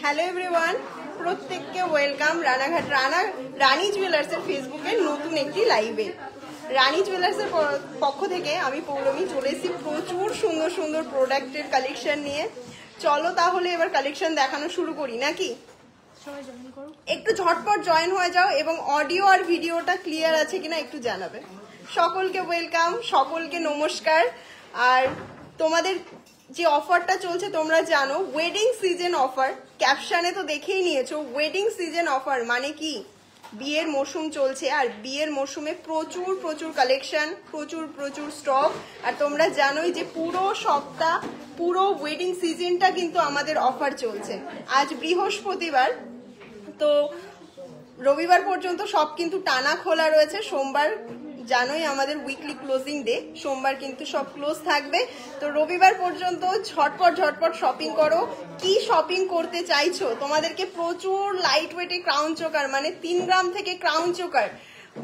Hello everyone, প্রত্যেককে welcome Ranaghat রানী জুয়েলার্সের ফেসবুকের নতুন একটি লাইভে। রানী জুয়েলার্সের পক্ষ থেকে আমি পৌলমী চলে এসেছি প্রচুর সুন্দর সুন্দর প্রোডাক্টের কালেকশন নিয়ে। চলো তাহলে এবার কালেকশন দেখানো শুরু করি নাকি? একটু ঝটপট জয়েন হয়ে যাও এবং অডিও আর ভিডিওটা ক্লিয়ার আছে কিনা একটু জানাবে। সকলকে ওয়েলকাম, সকলকে নমস্কার। আর তোমাদের যে অফারটা চলছে তোমরা জানো, ওয়েডিং সিজন অফার। ক্যাপশনে তো দেখেই নিয়েছো, ওয়েডিং সিজন অফার মানে কি? বিয়ের মৌসুম চলছে আর বিয়ের মৌসুমে প্রচুর প্রচুর কালেকশন, প্রচুর প্রচুর স্টক। আর তোমরা জানোই যে পুরো সপ্তাহ, পুরো ওয়েডিং সিজনটা কিন্তু আমাদের অফার চলছে। আজ বৃহস্পতিবার, তো রবিবার পর্যন্ত সব কিন্তু টানা খোলা রয়েছে। সোমবার জানোই আমাদের উইকলি ক্লোজিং ডে, সোমবার কিন্তু সব ক্লোজ থাকবে। তো রবিবার পর্যন্ত ঝটপট ঝটপট শপিং করো। কি শপিং করতে চাইছো? তোমাদেরকে প্রচুর লাইট ওয়েটে ক্রাউন চোকার, মানে 3 গ্রাম থেকে ক্রাউন চোকার,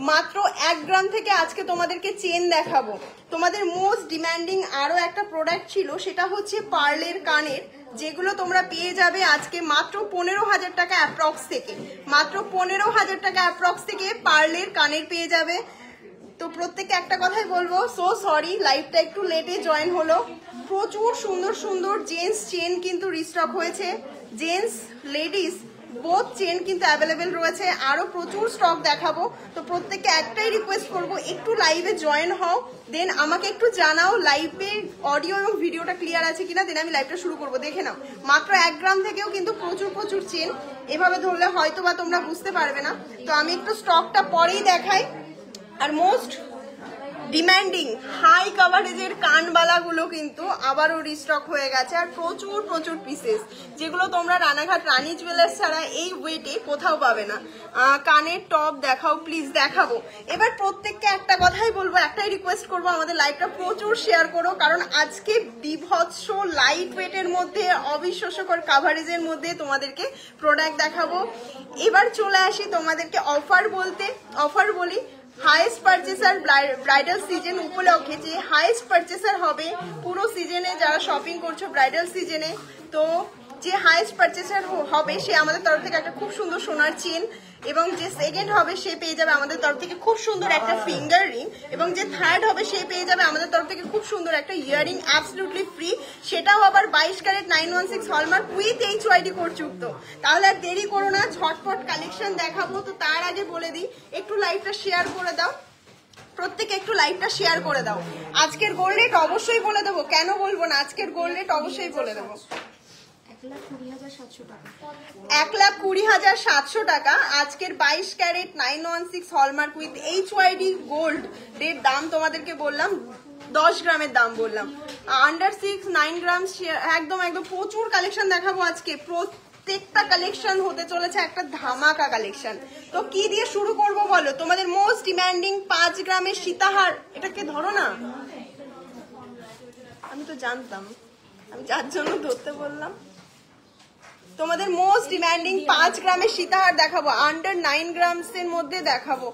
মাত্র 1 গ্রাম থেকে আজকে তোমাদেরকে চেন দেখাবো। তোমাদের মোস্ট ডিমান্ডিং আরো একটা প্রোডাক্ট ছিল, সেটা হচ্ছে পার্লের কানের, যেগুলো তোমরা পেয়ে যাবে আজকে মাত্র 15,000 টাকা অ্যাপ্রক্স থেকে। মাত্র 15,000 টাকা অ্যাপ্রক্স থেকে পার্লের কানের পেয়ে যাবে। তো প্রত্যেককে একটা কথাই বলবো, সো সরি লাইভটা একটু লেটে জয়েন হলো। প্রচুর সুন্দর সুন্দর জেন্টস চেন কিন্তু রিস্টক হয়েছে, জেন্টস লেডিস বোথ চেন কিন্তু অ্যাভেলেবেল রয়েছে। আরো প্রচুর স্টক দেখাবো। তো প্রত্যেককে একটাই রিকোয়েস্ট করবো, একটু লাইভে জয়েন হও, দেন আমাকে একটু জানাও লাইভে অডিও এবং ভিডিওটা ক্লিয়ার আছে কিনা, দেন আমি লাইভটা শুরু করবো। দেখে নাও, মাত্র 1 গ্রাম থেকেও কিন্তু প্রচুর প্রচুর চেন। এভাবে ধরলে হয়তো বা তোমরা বুঝতে পারবে না। তো আমি একটু স্টকটা পরেই দেখাই। আর মোস্ট ডিমান্ডিং হাই কাভারেজের কানবালাগুলো কিন্তু আবারও রিস্টক হয়ে গেছে। আর প্রচুর প্রচুর পিসেস, যেগুলো তোমরা রানাঘাট রানী জুয়েলার্স ছাড়া এই ওয়েটে কোথাও পাবে না। কানের টপ দেখাও প্লিজ, দেখাবো। এবার প্রত্যেককে একটা কথাই বলবো, একটাই রিকোয়েস্ট করবো, আমাদের লাইভটা প্রচুর শেয়ার করো, কারণ আজকে বিভৎস লাইট ওয়েটের মধ্যে, অবিশ্বাস্যকর কাভারেজের মধ্যে তোমাদেরকে প্রোডাক্ট দেখাবো। এবার চলে আসি তোমাদেরকে অফার বলতে। অফার বলি, হাইয়েস্ট পারচেসার ব্রাইডাল সিজন উপলক্ষে যে হাইয়েস্ট পারচেসার হবে পুরো সিজনে, যারা শপিং করছো ব্রাইডাল সিজনে, তো যে হাইয়েস্ট পারচেসার হবে সে আমাদের তরফ থেকে একটা খুব সুন্দর সোনার চেন, এবং যে সেকেন্ড হবে সে পেয়ে যাবে আমাদের তরফ থেকে খুব সুন্দর একটা ফিঙ্গার রিং, এবং যে থার্ড হবে সে পেয়ে যাবে আমাদের তরফ থেকে খুব সুন্দর একটা ইয়ারিং অ্যাবসলিউটলি ফ্রি, সেটাও আবার 22 carat 916 hallmark with HYD code যুক্ত। তাহলে আর দেরি করো না, ঝটপট কালেকশন দেখাবো। তো তার আগে বলে দিই, একটু লাইভটা শেয়ার করে দাও, প্রত্যেকে একটু লাইভটা শেয়ার করে দাও। আজকের গোল্ড রেট অবশ্যই বলে দেবো, কেন বলবো না, আজকের গোল্ড রেট অবশ্যই বলে দেবো। 1,20,700 টাকা আজকের 22 carat 916 hallmark with HYD gold এর দাম তোমাদেরকে বললাম, 10 গ্রামের দাম বললাম। আন্ডার 6 9 গ্রাম একদম একদম প্রচুর কালেকশন দেখাবো আজকে। প্রত্যেকটা কালেকশন হতে চলেছে একটা ধামাকা কালেকশন। তো কি দিয়ে শুরু করব বলো? তোমাদের মোস্ট ডিমান্ডিং 5 গ্রামের সীতাহার, এটাকে ধরো না, আমি তো জানতাম, আমি যার জন্য ধরতে বললাম। তোমাদের মোস্ট ডিমান্ডিং 5 গ্রামের সীতাহার দেখাবো, আন্ডার 9 গ্রামস এর মধ্যে দেখাবো।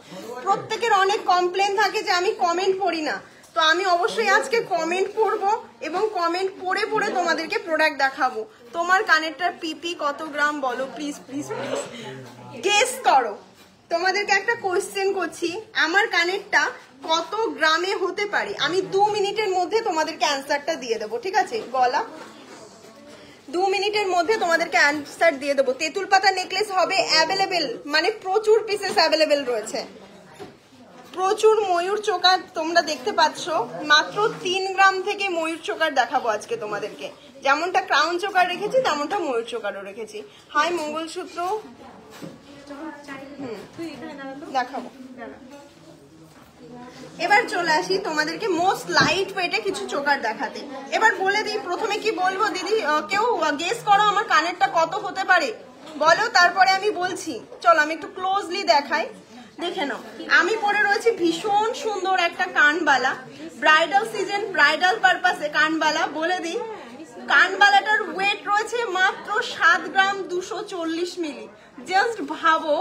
প্রত্যেকের অনেক কমপ্লেন থাকে যে আমি কমেন্ট পড়ি না, তো আমি অবশ্যই আজকে কমেন্ট পড়বো এবং কমেন্ট পড়ে পড়ে তোমাদেরকে প্রোডাক্ট দেখাবো। তোমার কানেরটার পিপি কত গ্রাম বলো প্লিজ প্লিজ প্লিজ, গেস করো। তোমাদেরকে একটা কোয়েশ্চেন করছি, আমার কানেরটা কত গ্রামে হতে পারে? আমি 2 মিনিটের মধ্যে তোমাদেরকে অ্যান্সারটা দিয়ে দেবো, ঠিক আছে? গলা 2 মিনিটের মধ্যে তোমাদেরকে অ্যান্সার দিয়ে দেবো। তেঁতুল পাতা নেকলেস হবে অ্যাভেলেবেল, মানে প্রচুর পিসেস অ্যাভেলেবেল রয়েছে। প্রচুর ময়ূর চোকার তোমরা দেখতে পাচ্ছ, মাত্র 3 গ্রাম থেকে ময়ূর চোকার দেখাবো আজকে তোমাদেরকে। যেমনটা ক্রাউন চোকার রেখেছি তেমনটা ময়ূর চোকারও রেখেছি। হাই মঙ্গলসূত্র দেখাবো। এবার চলে আসি তোমাদেরকে মোস্ট লাইট ওয়েটে কিছু চোকার দেখাতে। এবার বলে দিই, প্রথমে কি বলবো দিদি, কেউ গেস করো আমার কানেরটা কত হতে পারে বলো, তারপরে আমি বলছি। চলো আমি একটু ক্লোজলি দেখাই, দেখে নাও। আমি পরে রয়েছি ভীষণ সুন্দর একটা কানবালা, ব্রাইডাল সিজন ব্রাইডাল পারপাসে কানবালা। বলে দিই কানবালাটার ওয়েট রয়েছে মাত্র 7 গ্রাম 240 মিলি। জাস্ট ভাবো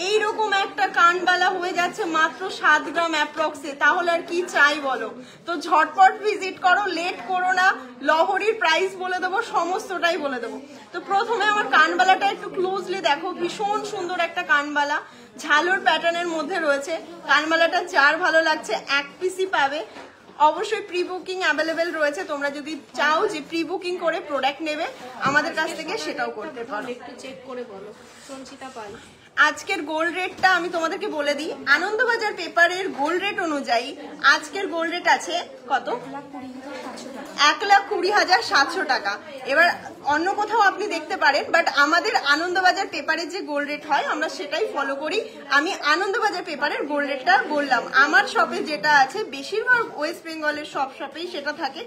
এইরকম একটা কানবালা হয়ে যাচ্ছে মাত্র 7 গ্রাম অ্যাপ্রক্সে, তাহলে আর কি চাই বলো। তো ঝটপট ভিজিট করো, লেট করো না। লহরির প্রাইস বলে দেবো, সমস্তটাই বলে দেবো। তো প্রথমে আমার কানবালাটা একটু ক্লোজলি দেখো, ভীষণ সুন্দর একটা কানবালা, ঝালোর প্যাটার্নের মধ্যে রয়েছে। কানবালাটা যার ভালো লাগছে এক পিসই পাবে। অবশ্যই প্রি বুকিং অ্যাভেলেবেল রয়েছে, তোমরা যদি চাও যে প্রি বুকিং করে প্রোডাক্ট নেবে আমাদের কাছ থেকে সেটাও করতে পারো। একটু চেক করে বলো সঞ্চিতা পাল। আজকের গোল্ড রেটটা আমি তোমাদেরকে বলে দিই। আনন্দবাজার পেপারের গোল্ড রেট অনুযায়ী আজকের গোল্ড রেট আছে কত? 1,20,700 টাকা। এবার অন্য কোথাও আপনি দেখতে পারেন, বাট আমাদের আনন্দবাজার পেপারের যে গোল্ড রেট হয় আমরা সেটাই ফলো করি। আমি আনন্দবাজার পেপারের গোল্ড রেটটা বললাম। আমার শপে যেটা আছে, বেশিরভাগ ওয়েস্ট বেঙ্গলের সব শপেই সেটা থাকে।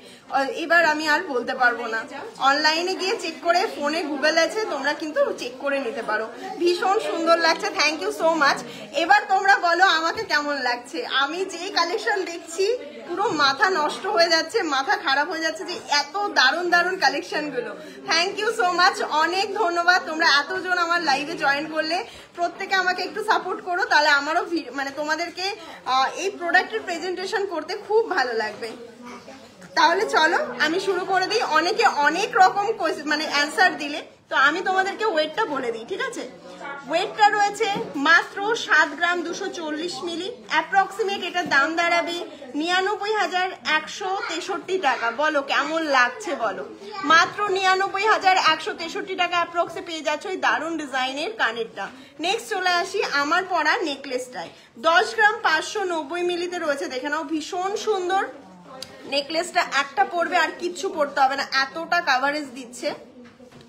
এবার আমি আর বলতে পারবো না, অনলাইনে গিয়ে চেক করে, ফোনে গুগল আছে, তোমরা কিন্তু চেক করে নিতে পারো। ভীষণ সুন্দর লাগছে, থ্যাংক ইউ সো মাচ। এবার তোমরা বলো আমাকে কেমন লাগছে। আমি যে কালেকশন দেখছি পুরো মাথা নষ্ট হয়ে যাচ্ছে, মাথা খারাপ হয়ে যাচ্ছে যে এত দারুণ দারুণ কালেকশন গুলো। থ্যাংক ইউ সো মাচ, অনেক ধন্যবাদ। তোমরা এতজন আমার লাইভে জয়েন করলে, প্রত্যেকে আমাকে একটু সাপোর্ট করো, তাহলে আমারও মানে তোমাদেরকে এই প্রোডাক্টের প্রেজেন্টেশন করতে খুব ভালো লাগবে। তাহলে চলো আমি শুরু করে দিই। অনেকে অনেক রকম মানে অ্যান্সার দিলে, তো আমি তোমাদেরকে ওয়েটটা বলে দিই, ঠিক আছে? ওয়েটটা রয়েছে মাত্র 7 গ্রাম 240 মিলি। অ্যাপ্রক্সিমেট এটার দাম দাঁড়াবে 99,163 টাকা। বলো কেমন লাগছে বলো। মাত্র 99,163 টাকা অ্যাপ্রক্সে পেয়ে যাচ্ছ এই দারুণ ডিজাইনের কানেরটা। নেক্সট চলে আসি আমার পরা নেকলেসটায়। 10 গ্রাম 590 মিলিতে রয়েছে, দেখে নাও, ভীষণ সুন্দর নেকলেসটা। একটা পরবে আর কিচ্ছু পরতে হবে না, এতটা কাভারেজ দিচ্ছে।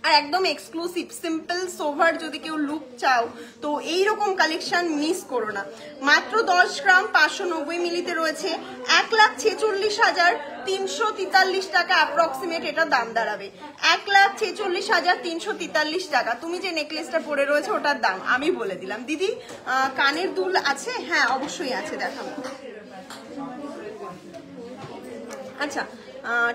আর একদম এক্সক্লুসিভ সিম্পল সোভার যদি কেউ লুক চাও তো এইরকম কালেকশন মিস করো না। মাত্র 10 গ্রাম 590 মিলিতে রয়েছে 1,46,343 টাকা অ্যাপ্রক্সিমেট এটা দাম দাঁড়াবে। 1,46,343 টাকা। তুমি যে নেকলেসটা পরে রয়েছে ওটার দাম আমি বলে দিলাম। দিদি কানের দুল আছে? হ্যাঁ অবশ্যই আছে, দেখাবো। আচ্ছা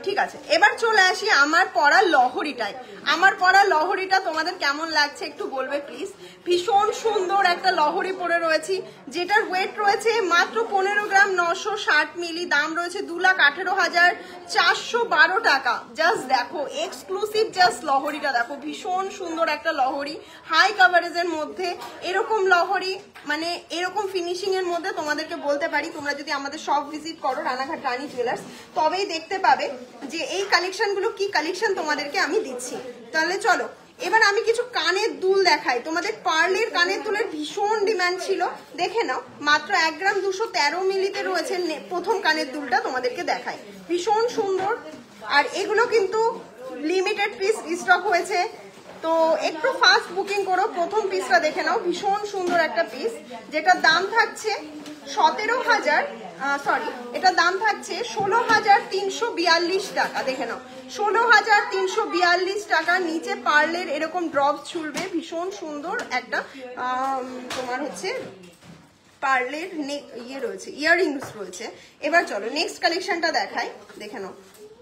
ঠিক আছে, এবার চলে আসি আমার পরা লহরিটায়। আমার পরা লহরিটা তোমাদের কেমন লাগছে একটু বলবে প্লিজ। ভীষণ সুন্দর একটা লহরি পরে রয়েছি, যেটার ওয়েট রয়েছে মাত্র 15 গ্রাম 960 মিলি। দাম রয়েছে 2,18,412 টাকা। জাস্ট দেখো এক্সক্লুসিভ, জাস্ট লহরিটা দেখো, ভীষণ সুন্দর একটা লহরি, হাই কাভারেজের মধ্যে। এরকম লহরি মানে এরকম ফিনিশিং এর মধ্যে তোমাদেরকে বলতে পারি, তোমরা যদি আমাদের শপ ভিজিট করো রানাঘাট রানী জুয়েলার্স, তবেই দেখতে পাবে যে এই কালেকশনগুলো কি কালেকশন তোমাদেরকে আমি দিচ্ছি। তাহলে চলো এবার আমি কিছু কানের দুল দেখাই তোমাদের। পার্লের কানের দুলের ভীষণ ডিমান্ড ছিল, দেখে নাও। মাত্র 1 গ্রাম 213 মিলিতে রয়েছে প্রথম কানের দুলটা, তোমাদেরকে দেখাই। ভীষণ সুন্দর, আর এগুলো কিন্তু লিমিটেড পিস স্টক হয়েছে, তো একটু ফাস্ট বুকিং করো। প্রথম পিসটা দেখে নাও, ভীষণ সুন্দর একটা পিস, যেটার দাম থাকছে 16,342 টাকা। দেখে নাও 16,342 টাকা। নিচে পার্লের এরকম ড্রপস ঝুলবে, ভীষণ সুন্দর একটা তোমার হচ্ছে পার্লের ইয়ে রয়েছে, ইয়াররিংস রয়েছে। এবার চলো নেক্সট কালেকশনটা দেখাই, দেখে নাও।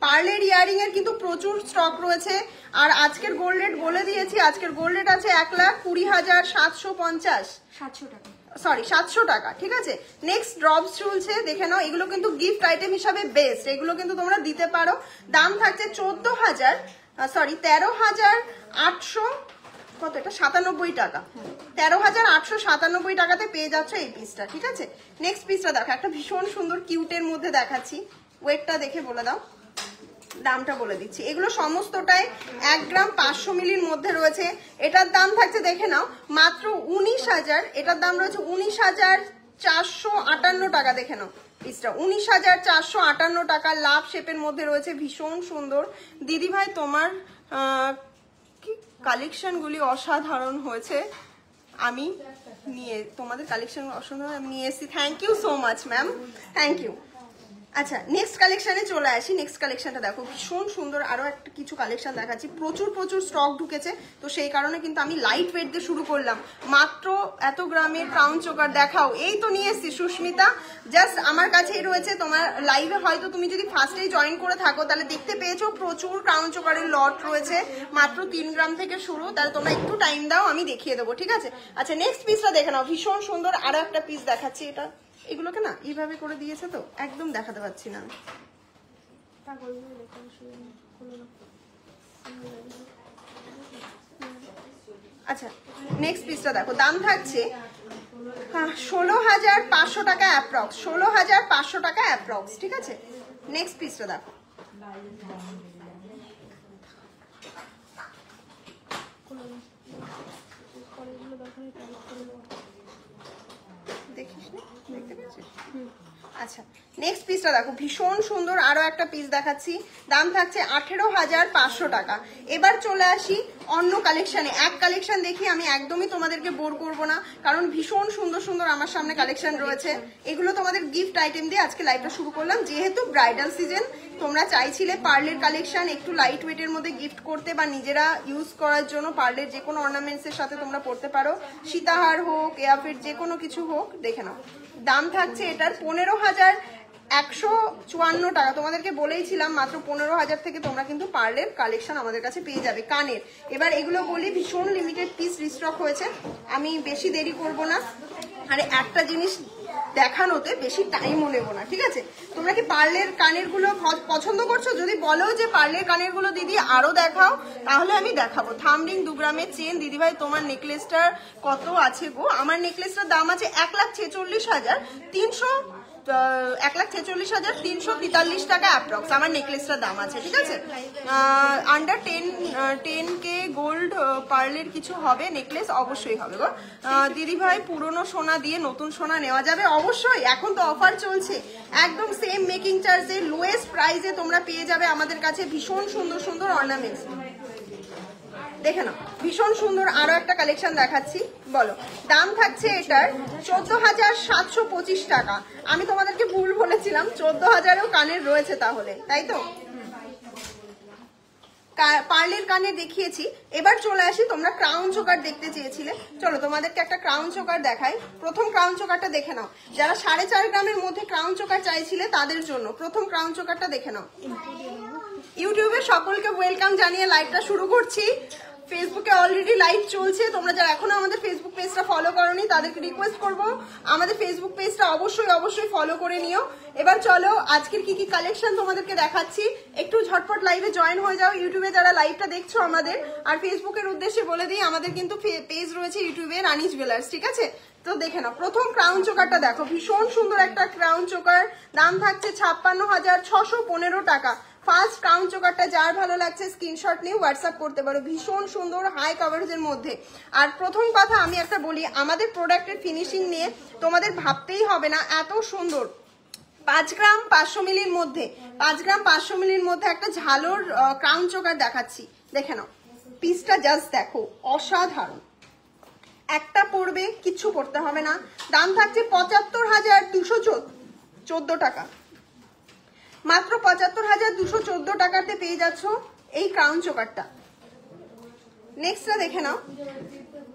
পার্লের ইয়ারিং এর কিন্তু প্রচুর স্টক রয়েছে। আর আজকের গোল্ড রেট বলে দিয়েছি, আজকের গোল্ড রেট আছে 1,20,750 টাকা, সরি 700 টাকা, ঠিক আছে। নেক্সট ড্রপস চলছে, দেখে নাও। এগুলো কিন্তু গিফট আইটেম হিসাবে বেস্ট, এগুলো কিন্তু তোমরা দিতে পারো। দাম থাকছে 13,800 কত, এটা 97 টাকা। 13,897 টাকাতে পেয়ে যাচ্ছ এই পিসটা, ঠিক আছে। নেক্সট পিসটা দেখো, একটা ভীষণ সুন্দর কিউটের মধ্যে দেখাচ্ছি। ওয়েটটা দেখে বলে দাও, দামটা বলে দিচ্ছি। এগুলো সমস্তটাই 1 গ্রাম 500 মিলির মধ্যে রয়েছে। এটার দাম থাকছে দেখে নাও মাত্র 19,000, এটার দাম রয়েছে 19,458 টাকা। দেখে নাও পিসটা 19,458 টাকা। লাভ শেপের মধ্যে রয়েছে, ভীষণ সুন্দর। দিদি ভাই তোমার কি কালেকশনগুলি অসাধারণ হয়েছে, আমি তোমাদের কালেকশন অসাধারণ আমি নিয়ে এসেছি। Thank you so much ma'am, thank you. আচ্ছা নেক্সট কালেকশনে চলে আসি। নেক্সট কালেকশনটা দেখো ভীষণ সুন্দর, আরো একটা কিছু কালেকশন দেখাচ্ছি। প্রচুর প্রচুর স্টক ঢুকেছে, তো সেই কারণে কিন্তু আমি লাইট ওয়েট দিয়ে শুরু করলাম। মাত্র এত গ্রামের ক্রাউন চোকার দেখাও, এই তো নিয়ে এসছি সুস্মিতা, জাস্ট আমার কাছেই রয়েছে। তোমার লাইভে হয়তো তুমি যদি ফার্স্টেই জয়েন করে থাকো তাহলে দেখতে পেয়েছো প্রচুর ক্রাউন চোকারের লট রয়েছে, মাত্র 3 গ্রাম থেকে শুরু। তাহলে তোমরা একটু টাইম দাও, আমি দেখিয়ে দেবো, ঠিক আছে? আচ্ছা নেক্সট পিসটা দেখে নাও, ভীষণ সুন্দর আরো একটা পিস দেখাচ্ছি। এটা এগুলোকে না এইভাবে করে দিয়েছে তো একদম দেখাতে পাচ্ছি না। আচ্ছা নেক্সট পিসটা দেখো, দাম থাকছে 16,500 টাকা অ্যাপ্রক্স, 16,500 টাকা অ্যাপ্রক্স, ঠিক আছে? নেক্সট পিসটা দেখো, দেখিস না, দেখতে পাচ্ছিস? আচ্ছা নেক্সট পিসটা দেখো ভীষণ সুন্দর আরো একটা পিস দেখাচ্ছি, দাম থাকছে 18,500 টাকা। এবার চলে আসি অন্য কালেকশনে। এক কালেকশন দেখি, আমি একদমই তোমাদেরকে বোর করব না, কারণ ভীষণ সুন্দর সুন্দর আমার সামনে কালেকশন রয়েছে। এগুলো তোমাদের গিফট আইটেম দিয়ে আজকে লাইভটা শুরু করলাম, যেহেতু ব্রাইডাল সিজন। তোমরা চাইছিলে পার্লের কালেকশন একটু লাইট ওয়েটের মধ্যে গিফট করতে বা নিজেরা ইউজ করার জন্য পার্লের যে কোনো অর্নামেন্টস এর সাথে তোমরা পড়তে পারো, সীতাহার হোক এয়ারফিট যে কোনো কিছু হোক। দেখে নাও দাম থাকছে এটার 15,154 টাকা। তোমাদেরকে বলেইছিলাম মাত্র 15,000 থেকে তোমরা কিন্তু পার্লের কালেকশন আমাদের কাছে পেয়ে যাবে কানের। এবার এগুলো বলি ভীষণ লিমিটেড পিস রিস্টক হয়েছে, আমি বেশি দেরি করব না। আরে একটা জিনিস দেখানোতে বেশি টাইমও নেব না, ঠিক আছে? তোমরা কি পার্লের কানের গুলো পছন্দ করছো? যদি বলো যে পার্লের কানের গুলো দিদি আরো দেখাও, তাহলে আমি দেখাবো। থামরিং 2 গ্রামের চেন। দিদিভাই তোমার নেকলেসটার কত আছে গো? আমার নেকলেসটার দাম আছে 1,46,300, 1,46,343 টাকা অ্যাপ্রক্স আমার নেকলেসটার দাম আছে, ঠিক আছে? আন্ডার 10K গোল্ড পার্লের কিছু হবে নেকলেস, অবশ্যই হবে গো দিদিভাই। পুরনো সোনা দিয়ে নতুন সোনা নেওয়া যাবে অবশ্যই, এখন তো অফার চলছে, একদম সেম মেকিং চার্জে লোয়েস্ট প্রাইসে তোমরা পেয়ে যাবে আমাদের কাছে ভীষণ সুন্দর সুন্দর অর্নামেন্টস। দেখে নাও ভীষণ সুন্দর আরো একটা কালেকশন দেখাচ্ছি। বলো দাম থাকছে এটার 14,725 টাকা। আমি তোমাদেরকে ভুল বলেছিলাম, 14,000এও কানের রয়েছে তাহলে, তাই তো? পার্লের কানে দেখিয়েছি। এবার চলে আসি, তোমরা ক্রাউন চোকার দেখতে চেয়েছিলে, চলো তোমাদেরকে একটা ক্রাউন চোকার দেখাই। প্রথম ক্রাউন চোকারটা দেখে নাও, যারা 4.5 গ্রামের মধ্যে ক্রাউন চোকার চাইছিলে তাদের জন্য প্রথম ক্রাউন চোকারটা দেখে নাও। ইউটিউবে সকলকে ওয়েলকাম জানিয়ে লাইভটা শুরু করছি। ফেসবুকে অলরেডি লাইভ চলছে, তোমরা যারা এখনো আমাদের ফেসবুক পেজটা ফলো করোনি তাদেরকে রিকোয়েস্ট করবো আমাদের ফেসবুক পেজটা অবশ্যই ফলো করে নিও। এবার চলো আজকের কি কি কালেকশন তোমাদেরকে দেখাচ্ছি, একটু ঝটপট লাইভে জয়েন হয়ে যাও। ইউটিউবে যারা লাইভটা দেখছো আমাদের, আর ফেসবুকের উদ্দেশ্যে বলে দিই আমাদের কিন্তু পেজ রয়েছে ইউটিউবে রানী জুয়েলার্স, ঠিক আছে? তো দেখে নাও প্রথম ক্রাউন চোকারটা দেখো, ভীষণ সুন্দর একটা ক্রাউন চোকার, দাম থাকছে 56,615 টাকা। ফার্স্ট ক্রাউন চোকারটা যার ভালো লাগছে স্ক্রিনশট নিয়ে হোয়াটসঅ্যাপ করতে পারো, ভীষণ সুন্দর হাই কভারেজের মধ্যে। আর প্রথম কথা আমি একটা বলি, আমাদের প্রোডাক্টের ফিনিশিং নিয়ে তোমাদের ভাবতেই হবে না, এত সুন্দর। 5 গ্রাম 500 মিলির মধ্যে, 5 গ্রাম 500 মিলির মধ্যে একটা ঝালোর ক্রাউন চোকার দেখাচ্ছি, দেখে নাও পিসটা জাস্ট দেখো, অসাধারণ। একটা পড়বে, কিচ্ছু পড়তে হবে না। দাম থাকছে 75,214 টাকা, মাত্র 75,214 টাকাতে পেয়ে যাচ্ছ এই ক্রাউন চোকারটা। নেক্সটটা দেখে নাও,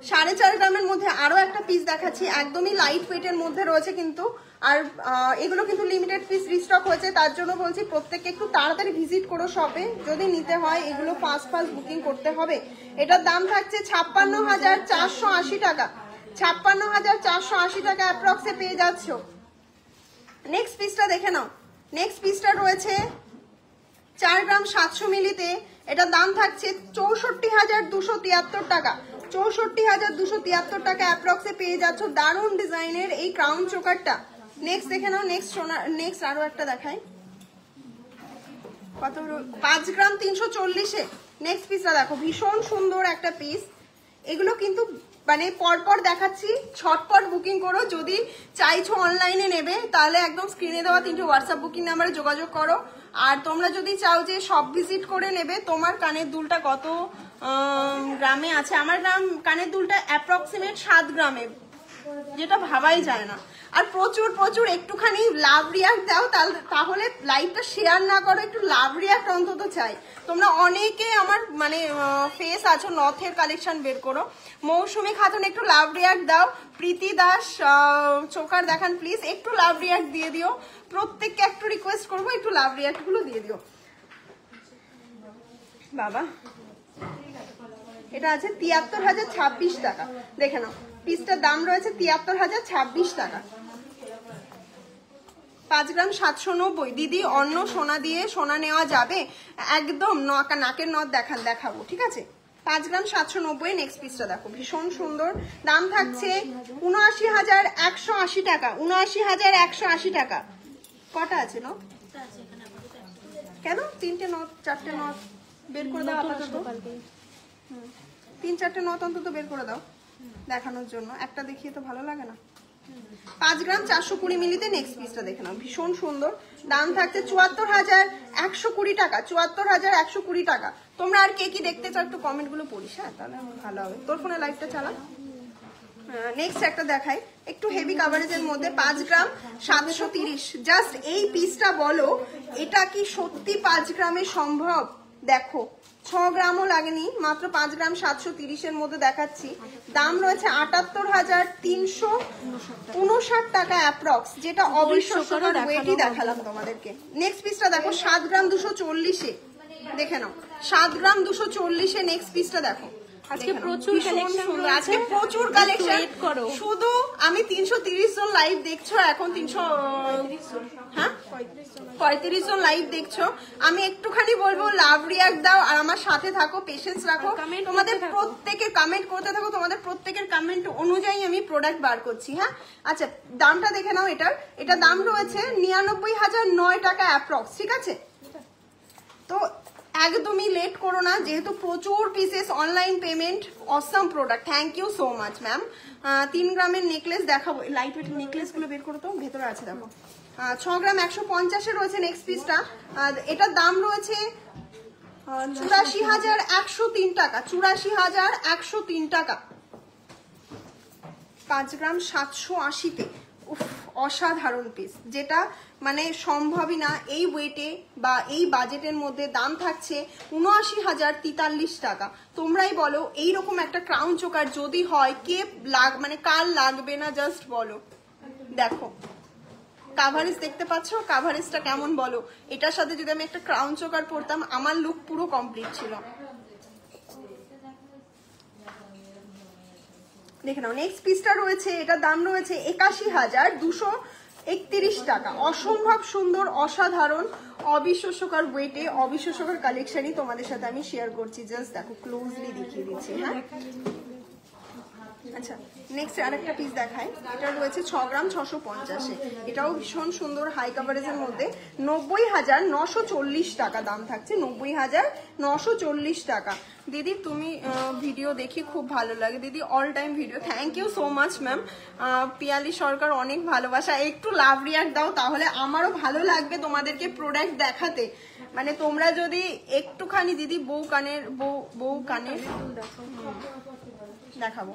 4.5 গ্রামের মধ্যে আরো একটা পিস দেখাচ্ছি, একদমই লাইট ওয়েটের মধ্যে রয়েছে কিন্তু। আর এগুলো কিন্তু লিমিটেড পিস রিস্টক হয়েছে, তার জন্য বলছি প্রত্যেককে একটু তাড়াতাড়ি ভিজিট করো শপে, যদি নিতে হয় এগুলো ফাস্ট বুকিং করতে হবে। এটার দাম থাকছে 56,480 টাকা, 56,480 টাকা অ্যাপ্রক্সে পেয়ে যাচ্ছ। নেক্সট পিসটা দেখে নাও, নেক্সট পিসটা রয়েছে 4 গ্রাম 700 মিলিতে, এটার দাম থাকছে 64,273 টাকা, 64,273 টাকা অ্যাপ্রক্সে পেয়ে যাচ্ছ দারুণ ডিজাইনের এই ক্রাউন চোকারটা। নেক্সট দেখে নাও, নেক্সট আরো একটা দেখাই, কত 5 গ্রাম 340-এ নেক্সট পিসটা দেখো, ভীষণ সুন্দর একটা পিস। এগুলো কিন্তু মানে পরপর দেখাচ্ছি, ছটপট বুকিং করো। যদি চাইছো অনলাইনে নেবে তাহলে একদম স্ক্রিনে দেওয়া 3টে হোয়াটসঅ্যাপ বুকিং নাম্বারে যোগাযোগ করো। আর তোমরা যদি চাও যে সব ভিজিট করে নেবে, তোমার কানের দুলটা কত গ্রামে আছে? আমার কানের দুলটা অ্যাপ্রক্সিমেট 7 গ্রামে, যেটা ভাবাই যায় না। আর প্রচুর প্রচুর একটুখানি লাভ রিয়াক্ট দাও, তাহলে লাইভটা শেয়ার না করো, একটু লাভ রিয়াক্ট অন্তত চাই। তোমরা অনেকে আমার মানে ফেস আছো, নথের কালেকশন বের করো। মৌসুমী খাতুন একটু লাভ রিয়াক্ট দাও। প্রীতি দাস চোকার দেখান প্লিজ, একটু লাভ রিয়াক্ট দিয়ে দিও। প্রত্যেককে একটু রিকোয়েস্ট করবো, একটু লাভ রিয়াক্ট গুলো দিয়ে দিও বাবা। এটা আছে ৭৩,০২৬ টাকা, দেখে নাও পিসটার দাম রয়েছে ৭৩,০২৬ টাকা। 5 গ্রাম 790। দিদি অন্য সোনা দিয়ে সোনা নেওয়া যাবে? একদম নাকের নথ দেখাবো, ঠিক আছে? 5 গ্রাম 790। নেক্সট পিসটা দেখো, ভীষণ সুন্দর। দাম থাকছে ৭৯,১৮০ টাকা। ৭৯,১৮০ টাকা। কটা আছে নথ? কেন 3টে নথ 4টে নথ বের করে দাও আপাতত। 3-4টে নথ অন্তত বের করে দাও দেখানোর জন্য। একটা দেখিয়ে তো ভালো লাগে না। 5 গ্রাম 420 মিলিতে নেক্সট পিসটা দেখে নাও, ভীষণ সুন্দর। দাম থাকছে ৭৪,১২০ টাকা। ৭৪,১২০ টাকা। তোমরা আর কে কি দেখতে চাও একটু কমেন্ট গুলো পড়িস, হ্যাঁ তাহলে ভালো হবে। তোর ফোনে লাইভটা চালা। নেক্সট একটা দেখাই একটু হেভি কাভারেজের মধ্যে, 5 গ্রাম 730। জাস্ট এই পিসটা বলো এটা কি সত্যি 5 গ্রামে সম্ভব? দেখো 6 গ্রামও লাগেনি, মাত্র 5 গ্রাম 730-এর মধ্যে দেখাচ্ছি। দাম রয়েছে ৭৮,৩৫৯ টাকা অ্যাপ্রক্স, যেটা অবিশ্বাস্যকর ওয়েটই দেখালাম তোমাদেরকে। নেক্সট পিসটা দেখো 7 গ্রাম 240-এ, দেখে নাও 7 গ্রাম 240-এ নেক্সট পিসটা দেখো। আজকে প্রচুর কালেকশন, আজকে প্রচুর কালেকশন। শুধু আমি 330 জন লাইভ দেখছো এখন, 35 জন লাইভ দেখছো। আমি একটুখানি বলবো লাভ রিয়াক্ট দাও আর আমার সাথে থাকো, পেশেন্স রাখো। তোমাদের প্রত্যেকের কমেন্ট করতে থাকো, তোমাদের প্রত্যেকের কমেন্ট অনুযায়ী আমি প্রোডাক্ট বার করছি। হ্যাঁ আচ্ছা, দামটা দেখে নাও। এটা দাম রয়েছে 99,009 টাকা অ্যাপ্রক্স, ঠিক আছে? তো একদমই লেট করো না, যেহেতু প্রচুর pieces, online payment, awesome product. Thank you so much ma'am. 3 গ্রামের নেকলেস দেখাবো, লাইট ওয়েট নেকলেস গুলো বের করো তো, ভেতরে আছে দেখো। 6 গ্রাম 150-এ রয়েছে নেক্সট পিসটা। এটার দাম রয়েছে ৮৪,১০৩ টাকা। ৮৪,১০৩ টাকা। 5 গ্রাম 780-তে। উফ, অসাধারণ পিস, যেটা মানে সম্ভবই না এই ওয়েটে বা এই বাজেটের মধ্যে। দাম থাকছে ৭৯,০৪৩ টাকা। তোমরাই বলো এইরকম একটা ক্রাউন চোকার যদি হয়, কে মানে কার লাগবে না, জাস্ট বলো। দেখো কাভারেজ দেখতে পাচ্ছ, কাভারেজটা কেমন বলো? এটার সাথে যদি আমি একটা ক্রাউন চোকার পরতাম, আমার লুক পুরো কমপ্লিট ছিল। দেখে নাও নেক্সট পিসটা রয়েছে, এটার দাম রয়েছে ৮১,২৩১ টাকা। অসম্ভব সুন্দর, অসাধারণ, অবিশ্বাস্যকর ওয়েটে, অবিশ্বাস্যকর কালেকশনই তোমাদের সাথে আমি শেয়ার করছি। জাস্ট দেখো, ক্লোজলি দেখিয়ে দিচ্ছি। হ্যাঁ আচ্ছা, নেক্সট আরেকটা পিস দেখাই। এটা রয়েছে 6 গ্রাম 650-এ। এটাও ভীষণ সুন্দর হাই কাভারেজের মধ্যে। ৯০,৯৪০ টাকা দাম থাকছে। ৯০,৯৪০ টাকা। দিদি তুমি ভিডিও দেখি খুব ভালো লাগে দিদি, all time video. Thank you so much ma'am. Piyali Sarkar অনেক ভালোবাসা। একটু লাভ রিয়াক্ট দাও, তাহলে আমারও ভালো লাগবে তোমাদেরকে প্রোডাক্ট দেখাতে। মানে তোমরা যদি একটুখানি দিদি বউ কানের দেখাবো।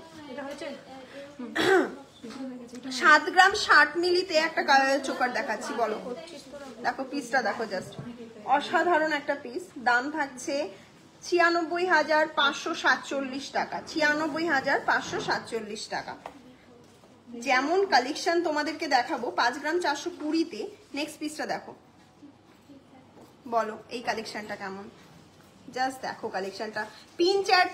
7 গ্রাম 60 মিলিতে একটা চোকার দেখাচ্ছি, বলো। দেখো পিসটা দেখো, জাস্ট অসাধারণ একটা পিস। দাম থাকছে 96,547 টাকা। 96,547 টাকা। যেমন কালেকশন তোমাদেরকে দেখাবো 5 গ্রাম 420-তে। নেক্সট পিসটা দেখো, বলো এই কালেকশনটা কেমন? জাস্ট দেখো কালেকশনটা। পিন চ্যাট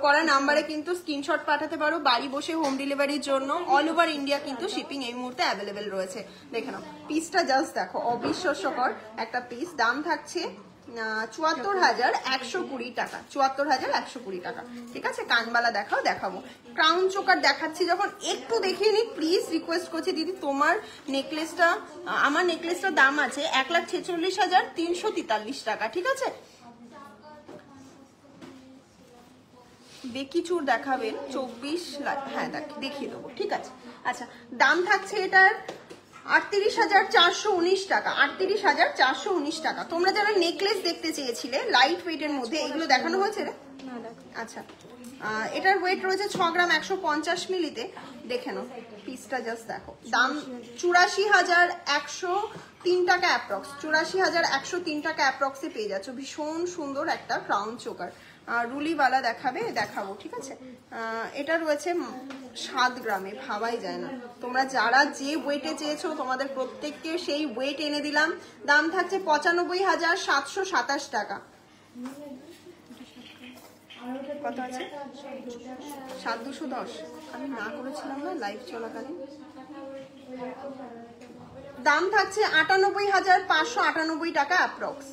করা নাম্বারে কিন্তু স্ক্রিনশট পাঠাতে পারো, বাড়ি বসে হোম ডেলিভারির জন্য। অল ওভার ইন্ডিয়া কিন্তু শিপিং এই মুহূর্তে অ্যাভেলেবেল রয়েছে। দেখে নাও পিসটা, জাস্ট দেখো, অবিশ্বাস্যকর একটা পিস। দাম থাকছে ৭৪,১২০ টাকা। ৭৪,১২০ টাকা, ঠিক আছে? কানবালা দেখাবো। ক্রাউন চোকার দেখাচ্ছি যখন, একটু দেখিয়ে নি প্লিজ, রিকোয়েস্ট করছি দিদি। তোমার নেকলেসটা, আমার নেকলেসটার দাম আছে ১,৪৬,৩৪৩ টাকা, ঠিক আছে? বেকি চুর দেখাবেন 24 লাখ, হ্যাঁ দেখিয়ে দেবো, ঠিক আছে? আচ্ছা, দাম থাকছে এটার ৩৮,৪১৯ টাকা। ৩৮,৪১৯ টাকা। তোমরা যারা নেকলেস দেখতে চেয়েছিলে লাইট ওয়েটের মধ্যে, এগুলো দেখানো হয়েছে রে? আচ্ছা, এটার ওয়েট রয়েছে 6 গ্রাম 150 মিলিতে। দেখে নাও পিসটা, জাস্ট দেখো। দাম 84,103 টাকা অ্যাপ্রক্স, 84,103 টাকা অ্যাপ্রক্সে পেয়ে যাচ্ছ। ভীষণ সুন্দর একটা ক্রাউন চোকার, রুলিওয়ালা দেখাবো, ঠিক আছে। এটা রয়েছে 7 গ্রামে, ভাবাই যায় না। তোমরা যারা যে ওয়েটে চেয়েছো তোমাদের প্রত্যেককে সেই ওয়েট এনে দিলাম। দাম থাকছে 95,727 টাকা। কত আছে? 7,210। আমি না করেছিলাম না লাইভ চলাকালীন। দাম থাকছে 98,598 টাকা অ্যাপ্রক্স।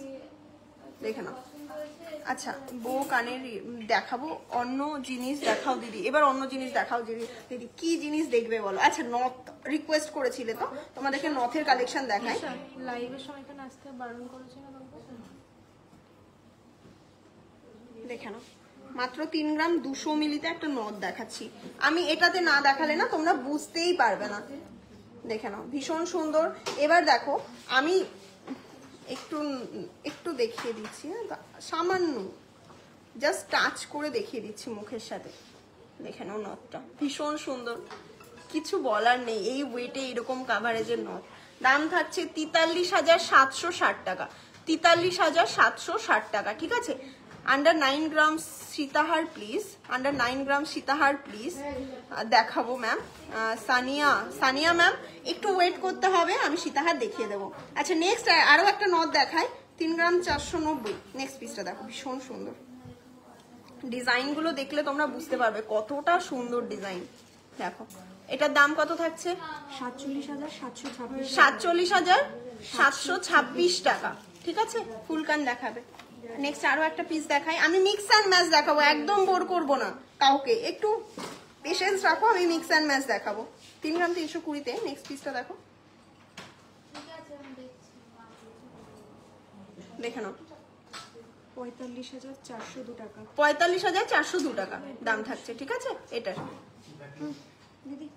দেখে নাও। আচ্ছা, বউ কানের দেখাবো, অন্য জিনিস দেখাও দিদি। এবার অন্য জিনিস দেখাও দিদি, কি জিনিস দেখবে বলো? আচ্ছা, নথ রিকোয়েস্ট করেছিলে তো, তোমাদেরকে নথের কালেকশন দেখাই। লাইভের সময় তো আসতে বারণ করেছিল। দেখে নাও, মাত্র 3 গ্রাম 200 মিলিতে একটা নথ দেখাচ্ছি আমি। এটাতে না দেখালে না তোমরা বুঝতেই পারবে না। দেখে নাও, ভীষণ সুন্দর। এবার দেখো, আমি একটু দেখিয়ে দিচ্ছি, সামান্য জাস্ট টাচ করে দেখিয়ে দিচ্ছি মুখের সাথে। দেখে নাও নথটা, ভীষণ সুন্দর, কিছু বলার নেই। এই ওয়েটে এরকম কাভারেজের নথ। দাম থাকছে 43,760 টাকা, 43,760 টাকা, ঠিক আছে। আন্ডার 9 গ্রাম সীতাহার প্লিজ, আন্ডার 9 গ্রাম সীতাহার প্লিজ দেখাবো ম্যাম। সানিয়া ম্যাম একটু ওয়েট করতে হবে, আমি সীতাহার দেখিয়ে দেবো। আচ্ছা, নেক্সট আরো একটা নথ দেখাই, 3 গ্রাম 490। নেক্সট পিসটা দেখো, ভীষণ সুন্দর। ডিজাইনগুলো দেখলে তোমরা বুঝতে পারবে কতটা সুন্দর ডিজাইন। দেখো, এটার দাম কত থাকছে? 47,726 টাকা, ঠিক আছে। ফুল কান দেখাবে। নেক্সট আরো একটা পিস দেখাই, আমি মিক্স অ্যান্ড ম্যাচ দেখাবো, একদম বোর করবো না কাউকে, একটু পেশেন্স রাখো, আমি মিক্স অ্যান্ড ম্যাচ দেখাবো। 3 গ্রাম 320-তে নেক্সট পিসটা দেখো। দেখে নাও, 45,402 টাকা, 45,402 টাকা দাম থাকছে, ঠিক আছে। এটার দিদি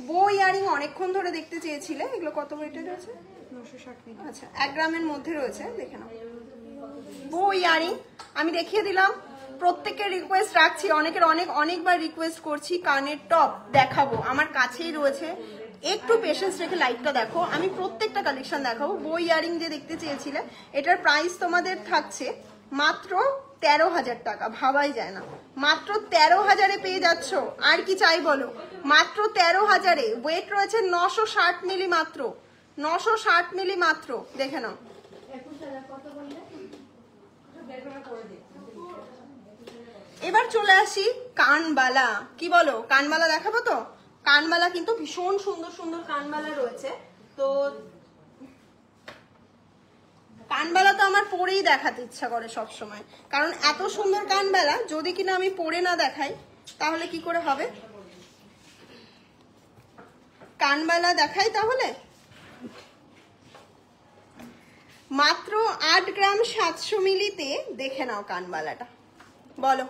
বো ইয়ারিং অনেকক্ষণ ধরে দেখতে চেয়েছিলে, এগুলো কত ওয়েটের আছে? 960 মিলি। আচ্ছা, 1 গ্রামের মধ্যে রয়েছে। দেখে নাও, বো ইয়ারিং আমি দেখিয়ে দিলাম। প্রত্যেকের রিকোয়েস্ট রাখছি, অনেকবার রিকোয়েস্ট করছি, কানের টপ দেখাবো, আমার কাছেই রয়েছে। একটু পেশেন্স রেখে লাইভটা দেখো, আমি প্রত্যেকটা কালেকশন দেখাবো। বো ইয়ারিং যে দেখতে চেয়েছিলে, এটার প্রাইস তোমাদের থাকছে মাত্র 13,000 টাকা, ভাবাই যায় না। মাত্র 13,000-এ পেয়ে যাচ্ছ, আর কি চাই বলো? মাত্র 13,000-এ। ওয়েট রয়েছে 960 মিলি, মাত্র 960 মিলি মাত্র। দেখে নাও। এবার চলে আসি কানবালা, কি বলো? কানবালা দেখাবো তো। কানবালা কিন্তু ভীষণ সুন্দর সুন্দর কানবালা রয়েছে। তো কানবালা তো আমার পরেই দেখাতে ইচ্ছা করে সব সময়, কারণ এত সুন্দর কানবালা যদি কিনা আমি পরে না দেখাই তাহলে কি করে হবে। কানবালা দেখাই তাহলে। মাত্র 8 গ্রাম 700 মিলিতে দেখে নাও কানবালাটা। বলো,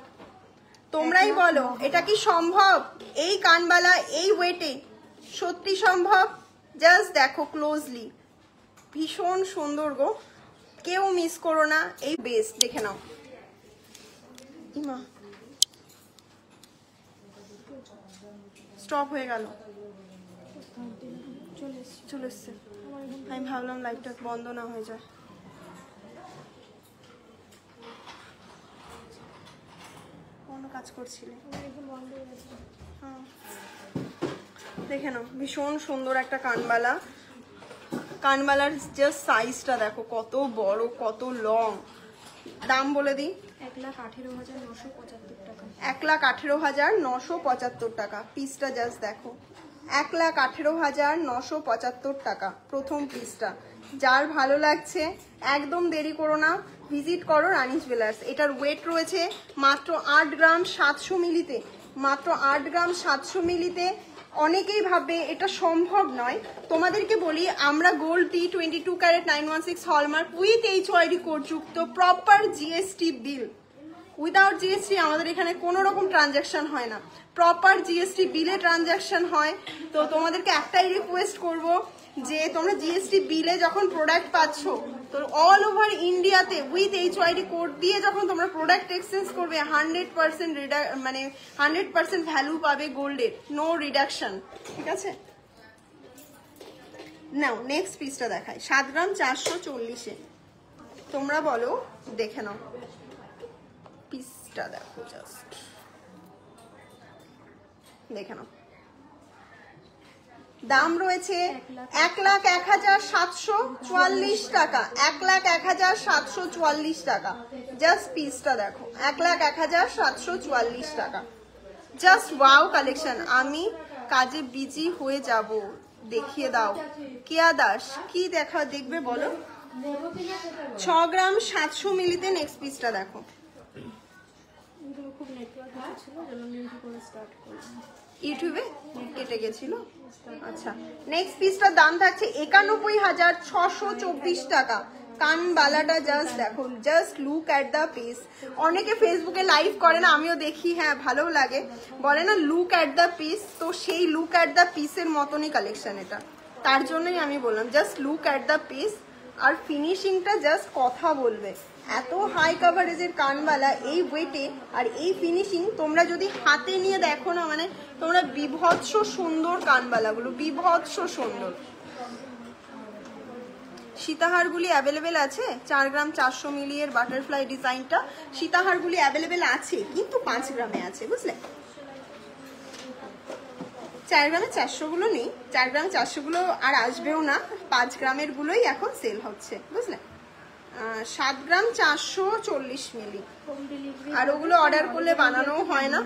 তোমরাই বলো, এটা কি সম্ভব? এই কানবালা এই ওয়েটে সত্যি সম্ভব? জাস্ট দেখো ক্লোজলি, ভীষণ সুন্দর গো, কেউ মিস করো না। এই বেস্ট, দেখে নাও। ইমা স্টপ হয়ে গেল, চলে এসছে। আমি ভাবলাম লাইভটা বন্ধ না হয়ে যায়। কোনো কাজ করছিলে? হ্যাঁ, দেখে নাও, ভীষণ সুন্দর একটা কানবালা। কানবালার জাস্ট সাইজটা দেখো, কত বড়, কত লং। দাম বলে দিই, 1,18,975 টাকা, 1,18,975 টাকা। পিসটা জাস্ট দেখো, 1,18,975 টাকা প্রথম পিসটা। যার ভালো লাগছে একদম দেরি করো না, ভিজিট করো রানী জুয়েলার্স। এটার ওয়েট রয়েছে মাত্র 8 গ্রাম 700 মিলিতে, মাত্র 8 গ্রাম 700 মিলিতে। অনেকেই ভাববে এটা সম্ভব নয়, তোমাদেরকে বলি আমরা gold T22 carat 916 hallmark with HYD code যুক্ত, proper GST bill. Without GST আমাদের এখানে কোনো রকম ট্রানজ্যাকশন হয় না, প্রপার জিএসটি বিলে ট্রানজ্যাকশন হয়। তো তোমাদেরকে একটাই রিকোয়েস্ট করব, যে তোমরা জিএসটি বিলে যখন প্রোডাক্ট পাচ্ছ, তো অল ওভার ইন্ডিয়াতে উইথ HYD কোড দিয়ে যখন তোমরা প্রোডাক্ট এক্সচেঞ্জ করবে 100% মানে 100% ভ্যালু পাবে গোল্ডের, নো রিডাকশন। ঠিক আছে, নাও নেক্সট পিসটা দেখাই। 7 গ্রাম 440-এ, তোমরা বলো, দেখে নাও পিসটা, দেখো জাস্ট দেখে নাও। দাম রয়েছে 1,01,744 টাকা, 1,01,744 টাকা। জাস্ট পিসটা দেখো, 1,01,744 টাকা। Just wow collection. আমি কাজে বিজি হয়ে যাব, দেখিয়ে দাও। কেয়া দাস, কি দেখবে বলো? 6 গ্রাম 700 মিলিতে নেক্সট পিসটা দেখো। খুব নেটওয়ার্ক ছিল, করে স্টার্ট করলাম। ইউটিউবে কেটে গেছিল। আচ্ছা, নেক্সট পিসটার দাম থাকছে 91,624 টাকা। কানবালাটা জাস্ট দেখো, just look at the piece. অনেকে ফেসবুকে লাইভ করে না, আমিও দেখি, হ্যাঁ ভালো লাগে, বলে না লুক অ্যাট দ্য পিস, তো সেই লুক অ্যাট দ্য পিসের মতনই কালেকশন এটা। তার জন্যই আমি বললাম just look at the piece. আর ফিনিশিংটা জাস্ট কথা বলবে, এত হাই কাভারেজের কানবালা এই ওয়েটে আর এই ফিনিশিং, তোমরা যদি হাতে নিয়ে দেখো না, মানে তোমরা বিভৎস সুন্দর কানবালাগুলো, বিভৎস সুন্দর। সীতাহারগুলি অ্যাভেলেবেল আছে। 4 গ্রাম 400 মিলি এর বাটারফ্লাই ডিজাইনটা, সীতাহারগুলি অ্যাভেলেবেল আছে, কিন্তু 5 গ্রামে আছে, বুঝলে? 4 গ্রামে 400 গুলো নেই, 4 গ্রাম 400 গুলো আর আসবেও না, 5 গ্রামের গুলোই এখন সেল হচ্ছে, বুঝলে? 7 গ্রাম 440 মিলি, আর ওগুলো অর্ডার করলে বানানোও হয় না,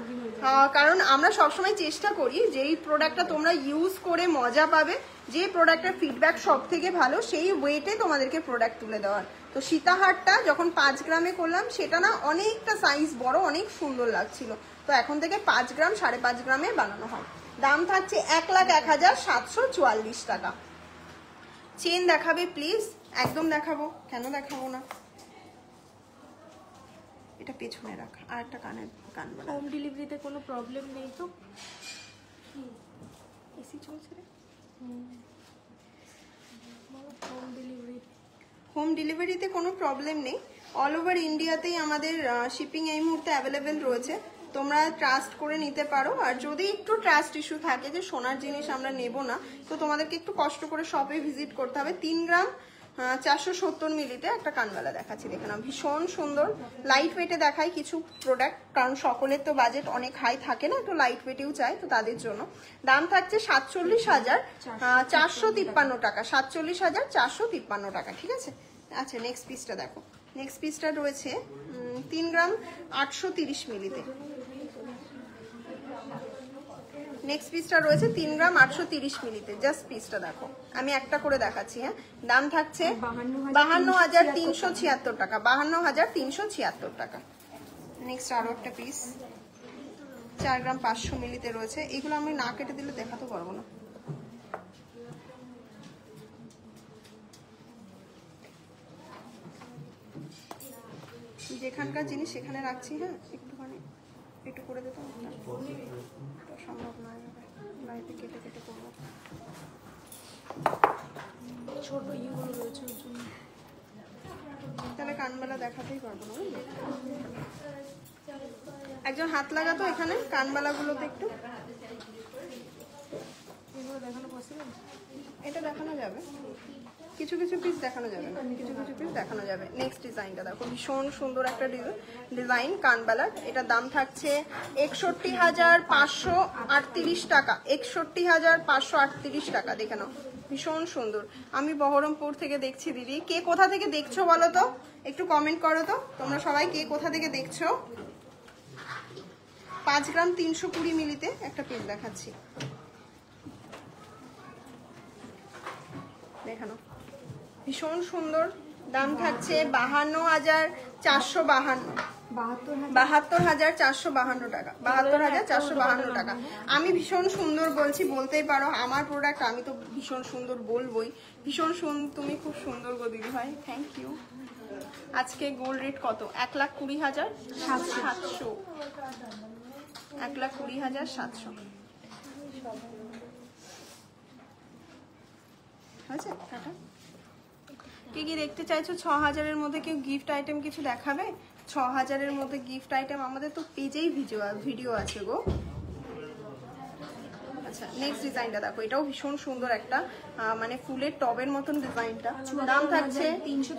কারণ আমরা সবসময় চেষ্টা করি যেই প্রোডাক্টটা তোমরা ইউজ করে মজা পাবে, যে প্রোডাক্টের ফিডব্যাক সব থেকে ভালো, সেই ওয়েটে তোমাদেরকে প্রোডাক্ট তুলে দেওয়ার। তো সীতাহারটা যখন 5 গ্রামে করলাম, সেটা না অনেকটা সাইজ বড়, অনেক সুন্দর লাগছিল, তো এখন থেকে 5 গ্রাম 5.5 গ্রামে বানানো হয়। দাম থাকছে 1,01,744 টাকা। চেন দেখাবে প্লিজ? একদম দেখাবো, কেন দেখাবো না। এটা পেছনে রাখা, আর একটা কানবালা। হোম ডেলিভারিতে কোনো প্রবলেম নেই তো? এসি চলছে রে। হোম ডেলিভারিতে কোনো প্রবলেম নেই, অল ওভার ইন্ডিয়াতেই আমাদের শিপিং এই মুহূর্তে অ্যাভেলেবেল রয়েছে, তোমরা ট্রাস্ট করে নিতে পারো। আর যদি একটু ট্রাস্ট ইস্যু থাকে যে সোনার জিনিস আমরা নেব না, তো তোমাদেরকে একটু কষ্ট করে শপে ভিজিট করতে হবে। 3 গ্রাম 470 মিলিতে একটা কানবালা দেখাচ্ছি, দেখে নাও, ভীষণ সুন্দর। লাইট ওয়েটে দেখাই কিছু প্রোডাক্ট, কারণ সকলের তো বাজেট অনেক হাই থাকে না, একটু লাইট ওয়েটেও চাই, তো তাদের জন্য। দাম থাকছে 47,453 টাকা, 47,453 টাকা। ঠিক আছে, আচ্ছা নেক্সট পিসটা দেখো। নেক্সট পিসটা রয়েছে 3 গ্রাম 830 মিলিতে। নেক্সট পিসটা রয়েছে 3 গ্রাম 830 মিলিতে। জাস্ট পিসটা দেখো, আমি একটা করে দেখাচ্ছি। হ্যাঁ, দাম থাকছে 52,376 টাকা, 52,376 টাকা। নেক্সট আরো একটা পিস 4 গ্রাম 500 মিলিতে রয়েছে। এগুলো আমি না কেটে দিলে দেখাতে পারবো না। যেখানকার জিনিস সেখানে রাখছি। হ্যাঁ, একটুখানি একটু করে দিতে সম্ভব নয়, লাইফে কেটে কেটে করবো। ছোট ইউগুলো রয়েছে ওর জন্য, তাহলে কানবালা দেখাতেই পারবো না। একজন হাত লাগাতো এখানে কানবালাগুলোতে একটু। এগুলো দেখানো পসিবল? এটা দেখানো যাবে, কিছু কিছু পিস দেখানো যাবে না, কিছু কিছু পিস দেখানো যাবে। নেক্সট ডিজাইনটা দেখো, ভীষণ সুন্দর একটা ডিজাইন কানবালার। এটা দাম থাকছে 61,538 টাকা, 61,538 টাকা। দেখে নাও, ভীষণ সুন্দর। আমি বহরমপুর থেকে দেখছি দিদি। কে কোথা থেকে দেখছো বলো তো, একটু কমেন্ট করো তো তোমরা সবাই, কে কোথা থেকে দেখছো। 5 গ্রাম 320 মিলিতে একটা পিস দেখাচ্ছি, দেখানো, ভীষণ সুন্দর। দাম থাকছে 52,452, 72,452 টাকা, 72,452 টাকা। আমি ভীষণ সুন্দর বলছি, বলতেই পারো আমার প্রোডাক্ট, আমি তো ভীষণ সুন্দর বলবোই। ভীষণ সুন্দর, তুমি খুব সুন্দর গো দিদি ভাই, থ্যাংক ইউ। আজকে গোল্ড রেট কত? 1,20,700, 1,20,700। হয়েছে টাটা। কি কি দেখতে চাইছো? 6000-এর মধ্যে কেউ গিফট আইটেম কিছু দেখাবে? 6000-এর মধ্যে গিফট আইটেম আমাদের তো পেজেই ভিডিও আছে গো। আচ্ছা নেক্সট ডিজাইনটা দেখো, এটাও ভীষণ সুন্দর একটা মানে ফুলের টবের মতন ডিজাইনটা। দাম থাকছে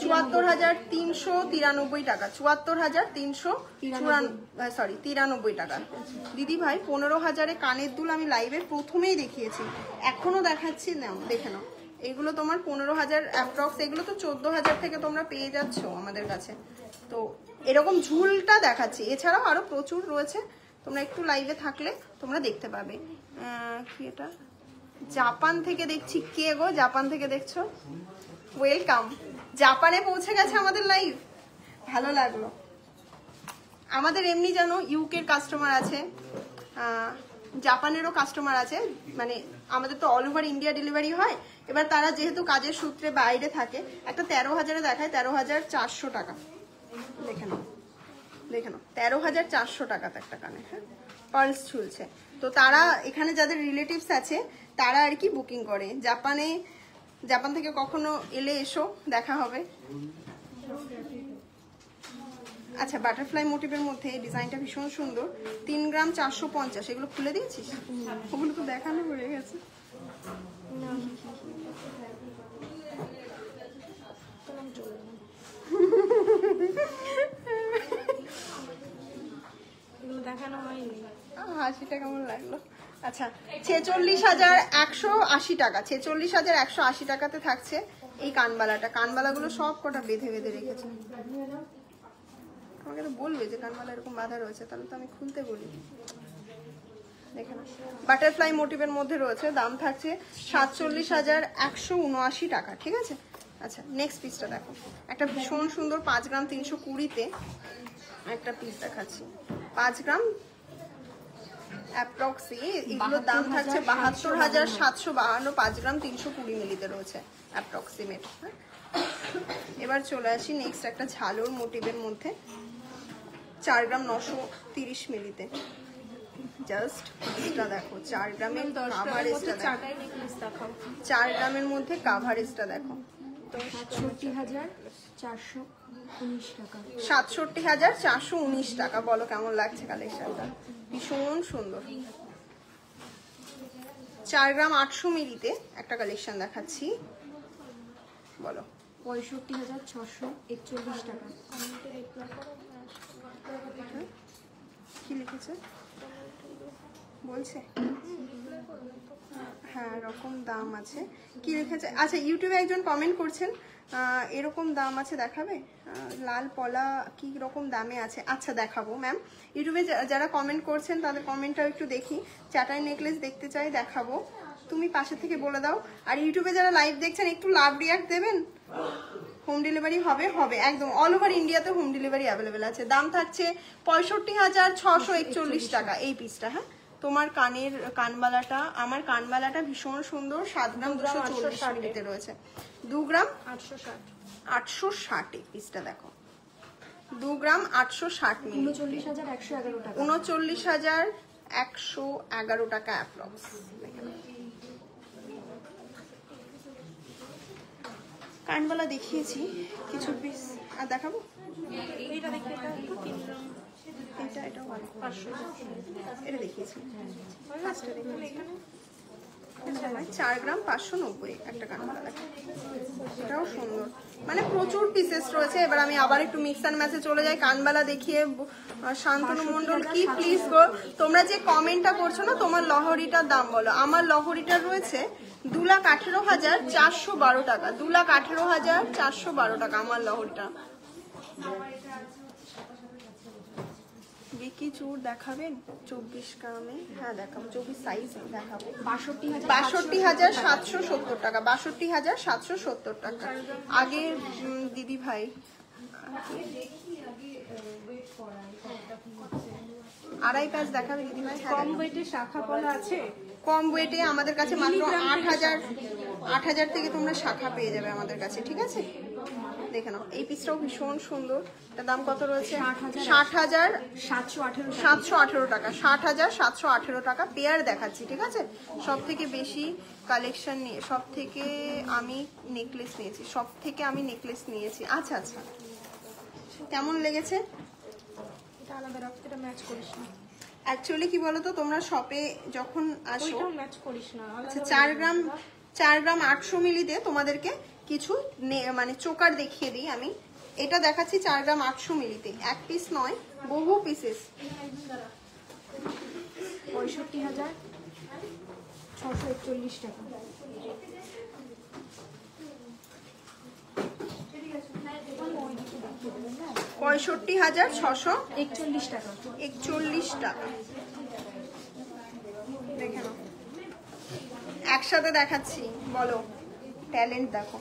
74,393 টাকা। 74,393 টাকা। দিদি ভাই 15,000-এ কানের দুল আমি লাইভের প্রথমেই দেখিয়েছি, এখনো দেখাচ্ছি, নাও দেখে নাও। এগুলো তোমার 15,000 অ্যাপ্রক্স, এগুলো তো 14,000 থেকে তোমরা পেয়ে যাচ্ছ আমাদের কাছে। তো এরকম ঝুলটা দেখাচ্ছি, এছাড়াও আরো প্রচুর রয়েছে, তোমরা একটু লাইভে থাকলে তোমরা দেখতে পাবে। কি এটা? জাপান থেকে দেখছি। কে গো জাপান থেকে দেখছো? ওয়েলকাম। জাপানে পৌঁছে গেছে আমাদের লাইভ, ভালো লাগলো। আমাদের এমনি জানো ইউকের কাস্টমার আছে, জাপানেরও কাস্টমার আছে, মানে আমাদের তো অল ওভার ইন্ডিয়া ডেলিভারি হয়। এবার তারা যেহেতু কাজের সূত্রে বাইরে থাকে, একটা 13,000-এ দেখায় 13,400 টাকা। দেখে নাও 13,400 টাকাতে একটা কানে, হ্যাঁ পার্লস ঝুলছে। তো তারা এখানে যাদের রিলেটিভস আছে তারা আর কি বুকিং করে। জাপান থেকে কখনো এলে এসো, দেখা হবে। আচ্ছা বাটারফ্লাই মোটিভের মধ্যে এই ডিজাইনটা ভীষণ সুন্দর। 3 গ্রাম 450। এগুলো খুলে দিয়েছিস? ওগুলো তো দেখানো পড়ে গেছে। দেখানো হয়নি। হাসিটা কেমন লাগলো? আচ্ছা 46,180 টাকা। 46,180 টাকাতে থাকছে এই কানবালাটা। কানবালাগুলো সব কটা বেঁধে বেঁধে রেখেছে। আমাকে তো বলবে যে কানবালা এরকম বাঁধা রয়েছে, তাহলে তো আমি খুলতে বলি। দেখে না, বাটারফ্লাই মোটিভের মধ্যে রয়েছে। দাম থাকছে 47,179 টাকা। ঠিক আছে। আচ্ছা নেক্সট পিসটা দেখো, একটা ভীষণ সুন্দর 5 গ্রাম 320-তে একটা পিস দেখাচ্ছি। 5 গ্রাম অ্যাপ্রক্সি, এগুলোর দাম থাকছে 72,752। 5 গ্রাম 320 মিলিতে রয়েছে অ্যাপ্রক্সিমেট। এবার চলে আসি নেক্সট একটা ঝালোর মোটিভের মধ্যে, 4 গ্রাম 930 মিলিতে। জাস্ট এটা দেখো, 4 গ্রামের কাভারেজটা দেখো, 4 গ্রামের মধ্যে কাভারেজটা দেখো। 67,419 টাকা। 67,419 টাকা। বলো কেমন লাগছে কালেকশনটা? ভীষণ সুন্দর। 4 গ্রাম 800 মিলিতে একটা কালেকশন দেখাচ্ছি, বলো। 65,641 টাকা। কি লিখেছে বলছে? হ্যাঁ এরকম দাম আছে। কি লিখেছে? আচ্ছা ইউটিউবে একজন কমেন্ট করছেন এরকম দাম আছে, দেখাবে? লাল পলা কি রকম দামে আছে? আচ্ছা দেখাবো ম্যাম। ইউটিউবে যারা কমেন্ট করছেন তাদের কমেন্টটাও একটু দেখি। চাটাই নেকলেস দেখতে চাই, দেখাবো। তুমি পাশে থেকে বলে দাও। আর ইউটিউবে যারা লাইভ দেখছেন একটু লাভ রিয়াক্ট দেবেন। হোম ডেলিভারি হবে একদম অল ওভার ইন্ডিয়াতে হোম ডেলিভারি অ্যাভেলেবেল আছে। দাম থাকছে 65,641 টাকা এই পিসটা। হ্যাঁ তোমার কানবালাটা, আমার কানবালাটা ভীষণ সুন্দর। 7 গ্রাম 240 মিলিতে রয়েছে। 2 গ্রাম 860 এই পিসটা দেখো। 2 গ্রাম 860 মিলি। 39,111 টাকা। 39,111 টাকা অ্যাপ্রক্স। কানবালা দেখিয়েছি কিছু পিস, আর দেখাবো? এটা ভালো, 500 এটা দেখিয়েছি। 4 গ্রাম 590 একটা কানবালা দেখো, এটাও সুন্দর। মানে প্রচুর পিসেস রয়েছে। এবার আমি আবার একটু মিক্স অ্যান্ড ম্যাচে চলে যাই। কানবালা দেখিয়ে শান্তনু মন্ডল কি প্লিজ গো, তোমরা যে কমেন্টটা করছো না, তোমার লহরিটার দাম বলো। আমার লহরিটা রয়েছে 2,18,412 টাকা। 2,18,412 টাকা আমার লহরিটা। বিকি চুর দেখাবেন 24 গ্রামে? হ্যাঁ দেখাবো, 24 সাইজ দেখাবো। 62,770 টাকা। 62,770 টাকা। আগে দিদি ভাই আড়াই প্যাচ দেখাবে দিদি ভাই। কম ওয়েটে শাখা পলা আছে? কম ওয়েটে আমাদের কাছে মাত্র 8,000 থেকে তোমরা শাখা পেয়ে যাবে আমাদের কাছে। ঠিক আছে। দেখে নাও, এই পিসটাও ভীষণ সুন্দর। এটার দাম কত রয়েছে? 60,718 টাকা। 60,718 টাকা পেয়ার দেখাচ্ছি, ঠিক আছে? সব থেকে বেশি কালেকশন নিয়ে আমি নেকলেস নিয়েছি। আচ্ছা আচ্ছা, কেমন লেগেছে? এটা আলাদা রাখতে, এটা ম্যাচ করিস না। অ্যাকচুয়ালি কি বলতো, তোমরা শপে যখন আসো, ওইটাও ম্যাচ করিস না। আচ্ছা 4 গ্রাম 800 মিলিতে তোমাদেরকে কিছু মানে চোকার দেখিয়ে দিই আমি। এটা দেখাচ্ছি 4 গ্রাম 800 মিলিতে, এক পিস নয়, বহু পিসেস। 65,641 টাকা। $65,641 টাকা। দেখে নাও, একসাথে দেখাচ্ছি, বলো ট্যালেন্ট দেখো।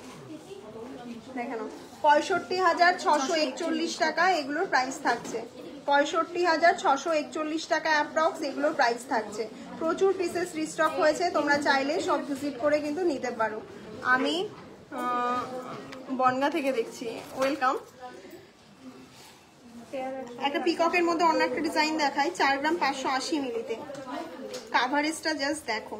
দেখে নাও, 65,641 টাকা এগুলোর প্রাইস থাকছে। 65,641 টাকা অ্যাপ্রক্স এগুলোর প্রাইস থাকছে। প্রচুর পিসেস রিস্টক হয়েছে, তোমরা চাইলে সব ভিজিট করে কিন্তু নিতে পারো। আমি বনগা থেকে দেখছি, ওয়েলকাম। একটা পিককের মধ্যে অন্য একটা ডিজাইন দেখাই, 4 গ্রাম 580 মিলিতে। কাভারেজটা জাস্ট দেখো,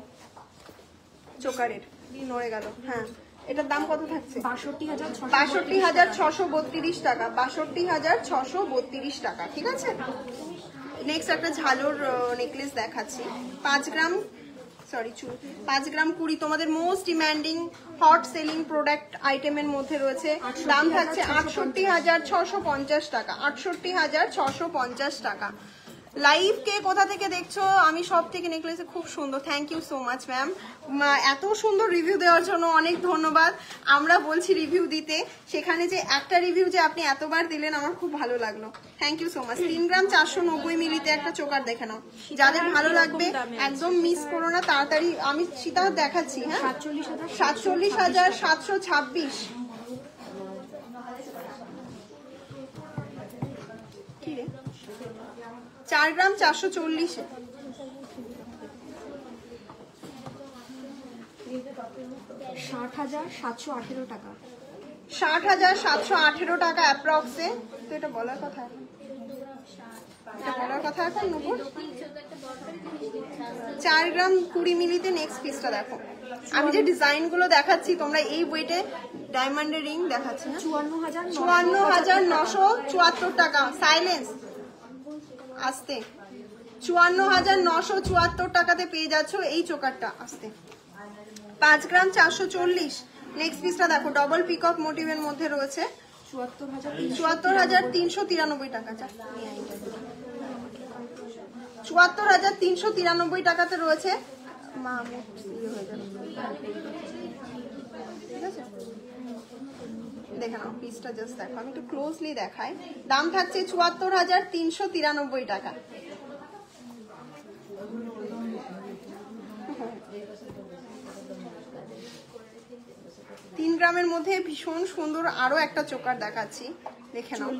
চোকারের নড়ে গেল। হ্যাঁ, এটার দাম কত থাকছে? 62,632 টাকা। 62,632 টাকা, ঠিক আছে? নেক্সট একটা ঝালোর নেকলেস দেখাচ্ছি, 5 গ্রাম 20, তোমাদের most demanding hot selling product আইটেমের মধ্যে রয়েছে। দাম থাকছে 68,650 টাকা। 68,650 টাকা। লাইভ কে কোথা থেকে দেখছো? আমি সব থেকে নেকলেসে খুব সুন্দর। Thank you so much ma'am, এত সুন্দর রিভিউ দেওয়ার জন্য অনেক ধন্যবাদ। আমরা বলছি রিভিউ দিতে, সেখানে যে একটা রিভিউ যে আপনি এতবার দিলেন, আমার খুব ভালো লাগলো। Thank you so much. 3 গ্রাম 490 মিলিতে একটা চোকার দেখে নাও, যাদের ভালো লাগবে একদম মিস করো না, তাড়াতাড়ি। আমি সেটা দেখাচ্ছি। হ্যাঁ, 47,726। কি রে, 4 গ্রাম 440। 60,718 টাকা। 60,718 টাকা অ্যাপ্রক্সে। তো এটা বলার কথা এখন, নুপুর। 4 গ্রাম 20 মিলিতে নেক্সট পিসটা দেখো। আমি যে ডিজাইনগুলো দেখাচ্ছি, তোমরা এই ওয়েটে ডায়মন্ডের রিং দেখাচ্ছি না, 54,974 টাকা। সাইলেন্স, আসতে। 54,974 টাকাতে পেয়ে যাচ্ছ এই চোকারটা। আসতে। 5 গ্রাম 440। নেক্সট পিসটা দেখো, ডবল পিকক মোটিভের মধ্যে রয়েছে, 74,393 টাকা। 74,393 টাকাতে রয়েছে। ঠিক আছে, দেখে নাও পিসটা, জাস্ট দেখো, আমি একটু ক্লোজলি দেখাই। দাম থাকছে 74,393 টাকা। 3 গ্রামের মধ্যে ভীষণ সুন্দর আরো একটা চোকার দেখাচ্ছি, দেখে নাও,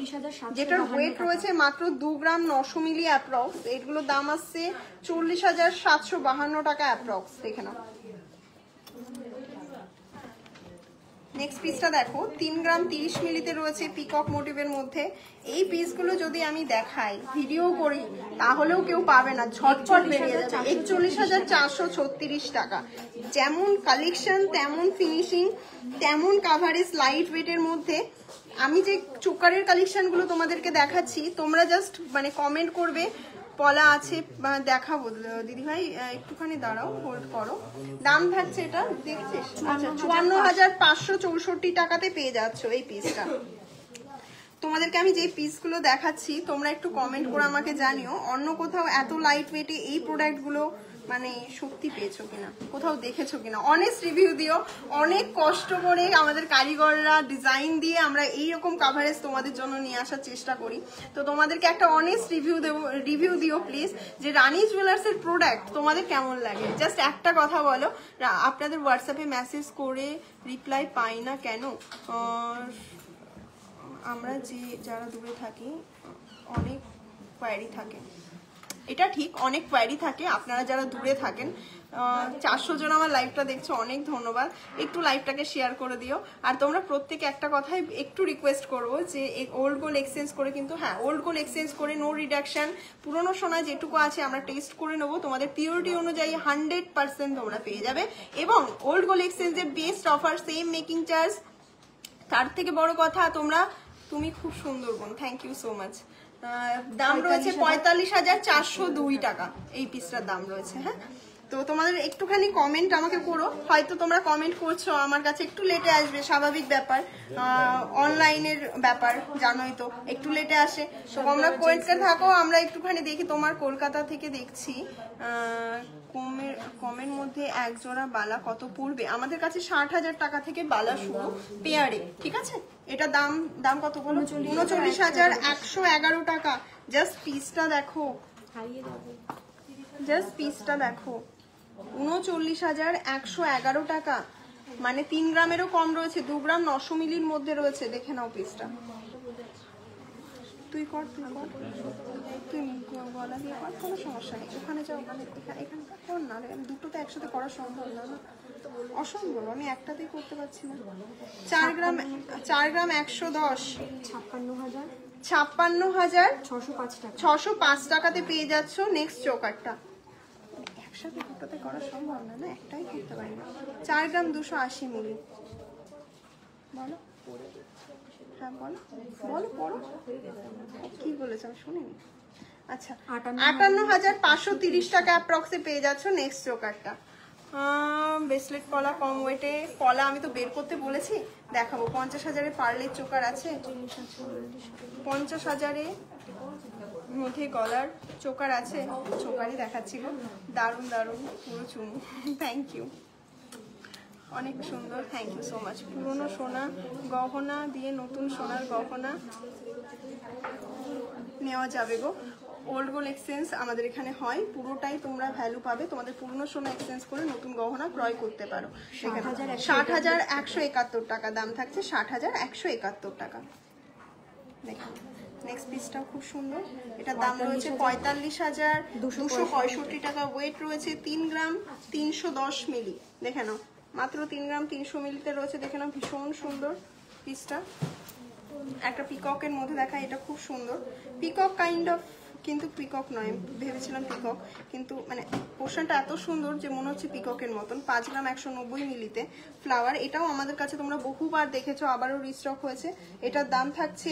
যেটার ওয়েট রয়েছে মাত্র 2 গ্রাম 900 মিলি অ্যাপ্রক্স। এগুলোর দাম আসছে 40,752 টাকা অ্যাপ্রক্স। দেখে নাও। নেক্সট পিসটা দেখো, 3 গ্রাম 30 মিলিতে রয়েছে পিকক মোটিভের মধ্যে। এই পিসগুলো যদি আমি দেখাই, ভিডিও করি, তাহলেও কেউ পাবে না, ঝটপট বেরিয়ে যাবে। 41,436 টাকা। যেমন কালেকশন, তেমন ফিনিশিং, তেমন কাভারেজ, লাইট ওয়েটের মধ্যে। আমি যে চোকারের কালেকশনগুলো তোমাদেরকে দেখাচ্ছি, তোমরা জাস্ট মানে কমেন্ট করবে পলা আছে বা দেখাবো। দিদি ভাই একটুখানি দাঁড়াও, হোল্ড করো। দাম থাকছে, এটা দেখছিস, আচ্ছা 54,564 টাকাতে পেয়ে যাচ্ছ এই পিসটা। তোমাদেরকে আমি যে পিসগুলো দেখাচ্ছি, তোমরা একটু কমেন্ট করে আমাকে জানিও, অন্য কোথাও এত লাইট ওয়েটে এই প্রোডাক্টগুলো মানে সত্যি পেয়েছো কিনা, কোথাও দেখেছো কিনা। অনেস্ট রিভিউ দিও। অনেক কষ্ট করে আমাদের কারিগররা ডিজাইন দিয়ে আমরা এইরকম কাভারেজ তোমাদের জন্য নিয়ে আসার চেষ্টা করি। তো তোমাদেরকে একটা অনেস্ট রিভিউ দিও প্লিজ, যে রানী জুয়েলার্সের প্রোডাক্ট তোমাদের কেমন লাগে। জাস্ট একটা কথা বলো, আপনাদের হোয়াটসঅ্যাপে মেসেজ করে রিপ্লাই পাই না কেন? আমরা যারা দূরে থাকি, অনেক কোয়ারি থাকে। এটা ঠিক, অনেক কোয়ারি থাকে। আপনারা যারা দূরে থাকেন 400 জন আমার লাইভটা দেখছো, অনেক ধন্যবাদ। একটু লাইভটাকে শেয়ার করে দিও। আর তোমরা প্রত্যেকে একটা কথাই একটু রিকোয়েস্ট করবো যে ওল্ড গোল্ড এক্সচেঞ্জ করে, কিন্তু হ্যাঁ ওল্ড গোল্ড এক্সচেঞ্জ করে নো রিডাকশন, পুরোনো সোনা যেটুকু আছে আমরা টেস্ট করে নেবো, তোমাদের পিওরিটি অনুযায়ী 100% তোমরা পেয়ে যাবে। এবং ওল্ড গোল্ড এক্সচেঞ্জের best offer, same making charge, তার থেকে বড় কথা তুমি খুব সুন্দর বোন, থ্যাংক ইউ সো মাচ। দাম রয়েছে 45,402 টাকা এই পিসটার দাম রয়েছে। হ্যাঁ, তো তোমাদের একটুখানি কমেন্ট আমাকে করো, হয়তো তোমরা কমেন্ট করছো, আমার কাছে একটু লেটে আসবে, স্বাভাবিক ব্যাপার, অনলাইনের ব্যাপার জানোই তো, একটু লেটে আসে। তো তোমরা কমেন্টে থাকো, আমরা একটুখানি দেখি। তোমার কলকাতা থেকে দেখছি, কমের মধ্যে এক জোড়া বালা কত পড়বে? আমাদের কাছে 60,000 টাকা থেকে বালা শুরু পেয়ারে, ঠিক আছে? এটা দাম কত বলো? 39,111 টাকা। জাস্ট পিসটা দেখো, জাস্ট পিসটা দেখো, 39,111 টাকা, মানে 3 গ্রামেরও কম রয়েছে, 2 গ্রাম 900 মিলির মধ্যে রয়েছে। দেখে নাও পিসটা। তুই কর তুই গলা দিয়ে কর, কোনো সমস্যা নেই। ওখানে যাও, মানে এখানে কর না, দুটোতে একসাথে করা সম্ভব না, অসম্ভব, আমি একটাতেই করতে পারছি না। 4 গ্রাম 110, 56,605 টাকাতে পেয়ে যাচ্ছ নেক্সট চোকারটা। একসাথে দুটোতে করা সম্ভব না, একটাই করতে পারি না। 4 গ্রাম 280 মিলি। বলো, হ্যাঁ বলো পড়ো, কি বলেছ আমি শুনিনি। আচ্ছা, 58,530 টাকা অ্যাপ্রক্সে পেয়ে যাচ্ছ নেক্সট চোকারটা। ব্রেসলেট কলা কম ওয়েটে, কলা আমি তো বের করতে বলেছি, দেখাবো। 50,000-এ পার্লের চোকার আছে, 50,000-এর মধ্যে গলার চোকার আছে, চোকারই দেখাচ্ছিল, দারুণ দারুণ, পুরো চুমু, থ্যাংক ইউ, অনেক সুন্দর, থ্যাংক ইউ সো মাচ। পুরনো সোনা গহনা দিয়ে নতুন সোনার গহনা নেওয়া যাবে গো। ওল্ড গোল্ড এক্সচেঞ্জ আমাদের এখানে হয়, পুরোটাই তোমরা ভ্যালু পাবে, তোমাদের পুরনো সোনা এক্সচেঞ্জ করে নতুন গহনা ক্রয় করতে পারো। 60,171 টাকা দাম থাকছে, 60,171 টাকা। দেখো নেক্সট পিসটাও খুব সুন্দর, এটার দাম রয়েছে 45,265 টাকা। ওয়েট রয়েছে 3 গ্রাম 310 মিলি। দেখে নাও, মাত্র 3 গ্রাম 300 মিলিতে রয়েছে। দেখে নাও, ভীষণ সুন্দর পিসটা। একটা পিককের মধ্যে দেখা, এটা খুব সুন্দর, পিকক কাইন্ড অফ, কিন্তু পিকক নয়, ভেবেছিলাম পিকক, কিন্তু মানে পোর্শনটা এত সুন্দর যে মনে হচ্ছে পিককের মতন। 5 গ্রাম 190 মিলিতে ফ্লাওয়ার, এটাও আমাদের কাছে তোমরা বহুবার দেখেছো, আবারও রিস্টক হয়েছে। এটার দাম থাকছে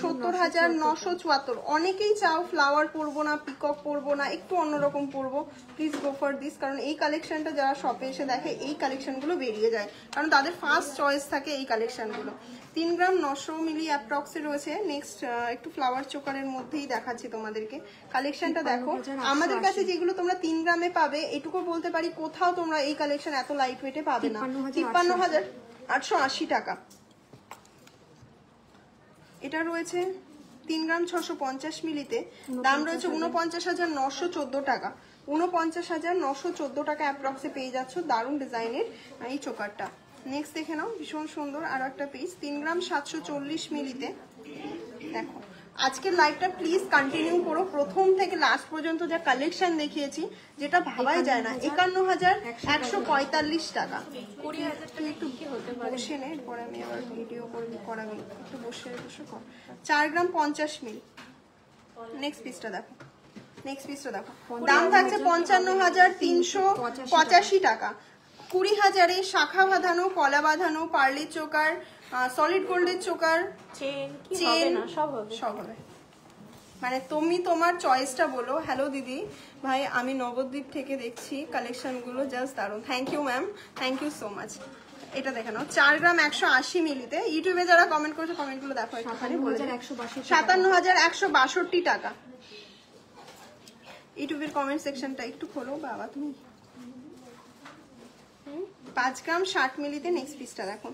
70,974। অনেকেই চাও ফ্লাওয়ার পরবো না, পিকক পরবো না, একটু অন্যরকম পরবো, প্লিজ গো ফর দিস। কারণ এই কালেকশনটা যারা শপে এসে দেখে, এই কালেকশনগুলো বেরিয়ে যায়, কারণ তাদের ফার্স্ট চয়েস থাকে এই কালেকশনগুলো। 3 গ্রাম 900 মিলি অ্যাপ্রক্সে রয়েছে। নেক্সট একটু ফ্লাওয়ার চোকারের মধ্যেই দেখাচ্ছি তোমাদেরকে, কালেকশনটা দেখো। আমাদের কাছে যেগুলো তোমরা 3 গ্রামে পাবে, এটুকু বলতে পারি কোথাও তোমরা এই কালেকশন এত লাইট ওয়েটে পাবে না। 53,880 টাকা। এটা রয়েছে 3 গ্রাম 650 মিলিতে, দাম রয়েছে 49,914 টাকা। 49,914 টাকা অ্যাপ্রক্সে পেয়ে যাচ্ছ দারুণ ডিজাইনের এই চোকারটা। নেক্সট দেখে নাও, ভীষণ সুন্দর আরো একটা পিস, 3 গ্রাম 740 মিলিতে। দেখো আজকের লাইভটা প্লিজ কন্টিনিউ করো, প্রথম থেকে লাস্ট পর্যন্ত যা কালেকশন দেখিয়েছি, যেটা ভাবাই যায় না। 51,145 টাকা। 20,000 একটু বসে নে, পরে আমি আবার ভিডিও করাবি, একটু বসে কর। 4 গ্রাম 50 মিলি। নেক্সট পিসটা দেখো, দাম থাকছে 55,385 টাকা। 20,000-এ শাখা বাঁধানো, কলা বাঁধানো, পার্লের চোকার, সলিড গোল্ডের চোকার, চেন, সব হবে। মানে তুমি তোমার চয়েসটা বলো। হ্যালো দিদি ভাই, আমি নবদ্বীপ থেকে দেখছি কালেকশনগুলো, জাস্ট দারুণ। Thank you ma'am, thank you so much. এটা দেখে নাও, 4 গ্রাম 180 মিলিতে। ইউটিউবে যারা কমেন্ট করেছে, কমেন্টগুলো দেখো একটুখানি, 57,162 টাকা। ইউটিউবের কমেন্ট সেকশনটা একটু খোলো বাবা তুমি। 5 গ্রাম 60 মিলিতে নেক্সট পিসটা দেখো,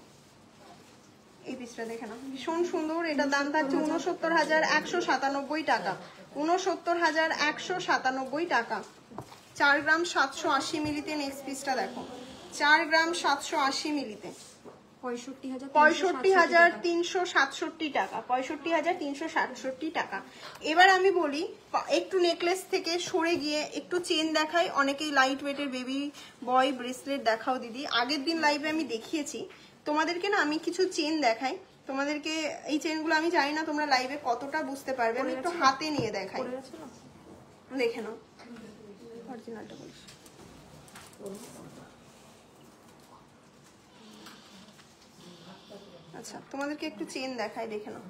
এই পিসটা দেখে নাও, ভীষণ সুন্দর। এটার দাম থাকছে 69,197 টাকা। 69,197 টাকা। 4 গ্রাম 780 মিলিতে নেক্সট পিসটা দেখো, 4 গ্রাম 780 মিলিতে। 65,367 টাকা, 65,367 টাকা। এবার আমি বলি একটু নেকলেস থেকে সরে গিয়ে একটু চেন দেখাই। অনেকেই লাইট ওয়েটের বেবি বয় ব্রেসলেট দেখাও দিদি, আগের দিন লাইভে আমি দেখিয়েছি তোমাদেরকে না। আমি কিছু চেন দেখাই তোমাদেরকে, এই চেনগুলো আমি জানি না তোমরা লাইভে কতটা বুঝতে পারবে, আমি একটু হাতে নিয়ে দেখাই, দেখে নাও। অরিজিনালটা বলিস। আচ্ছা তোমাদেরকে একটু চেন দেখাই, দেখে নাও।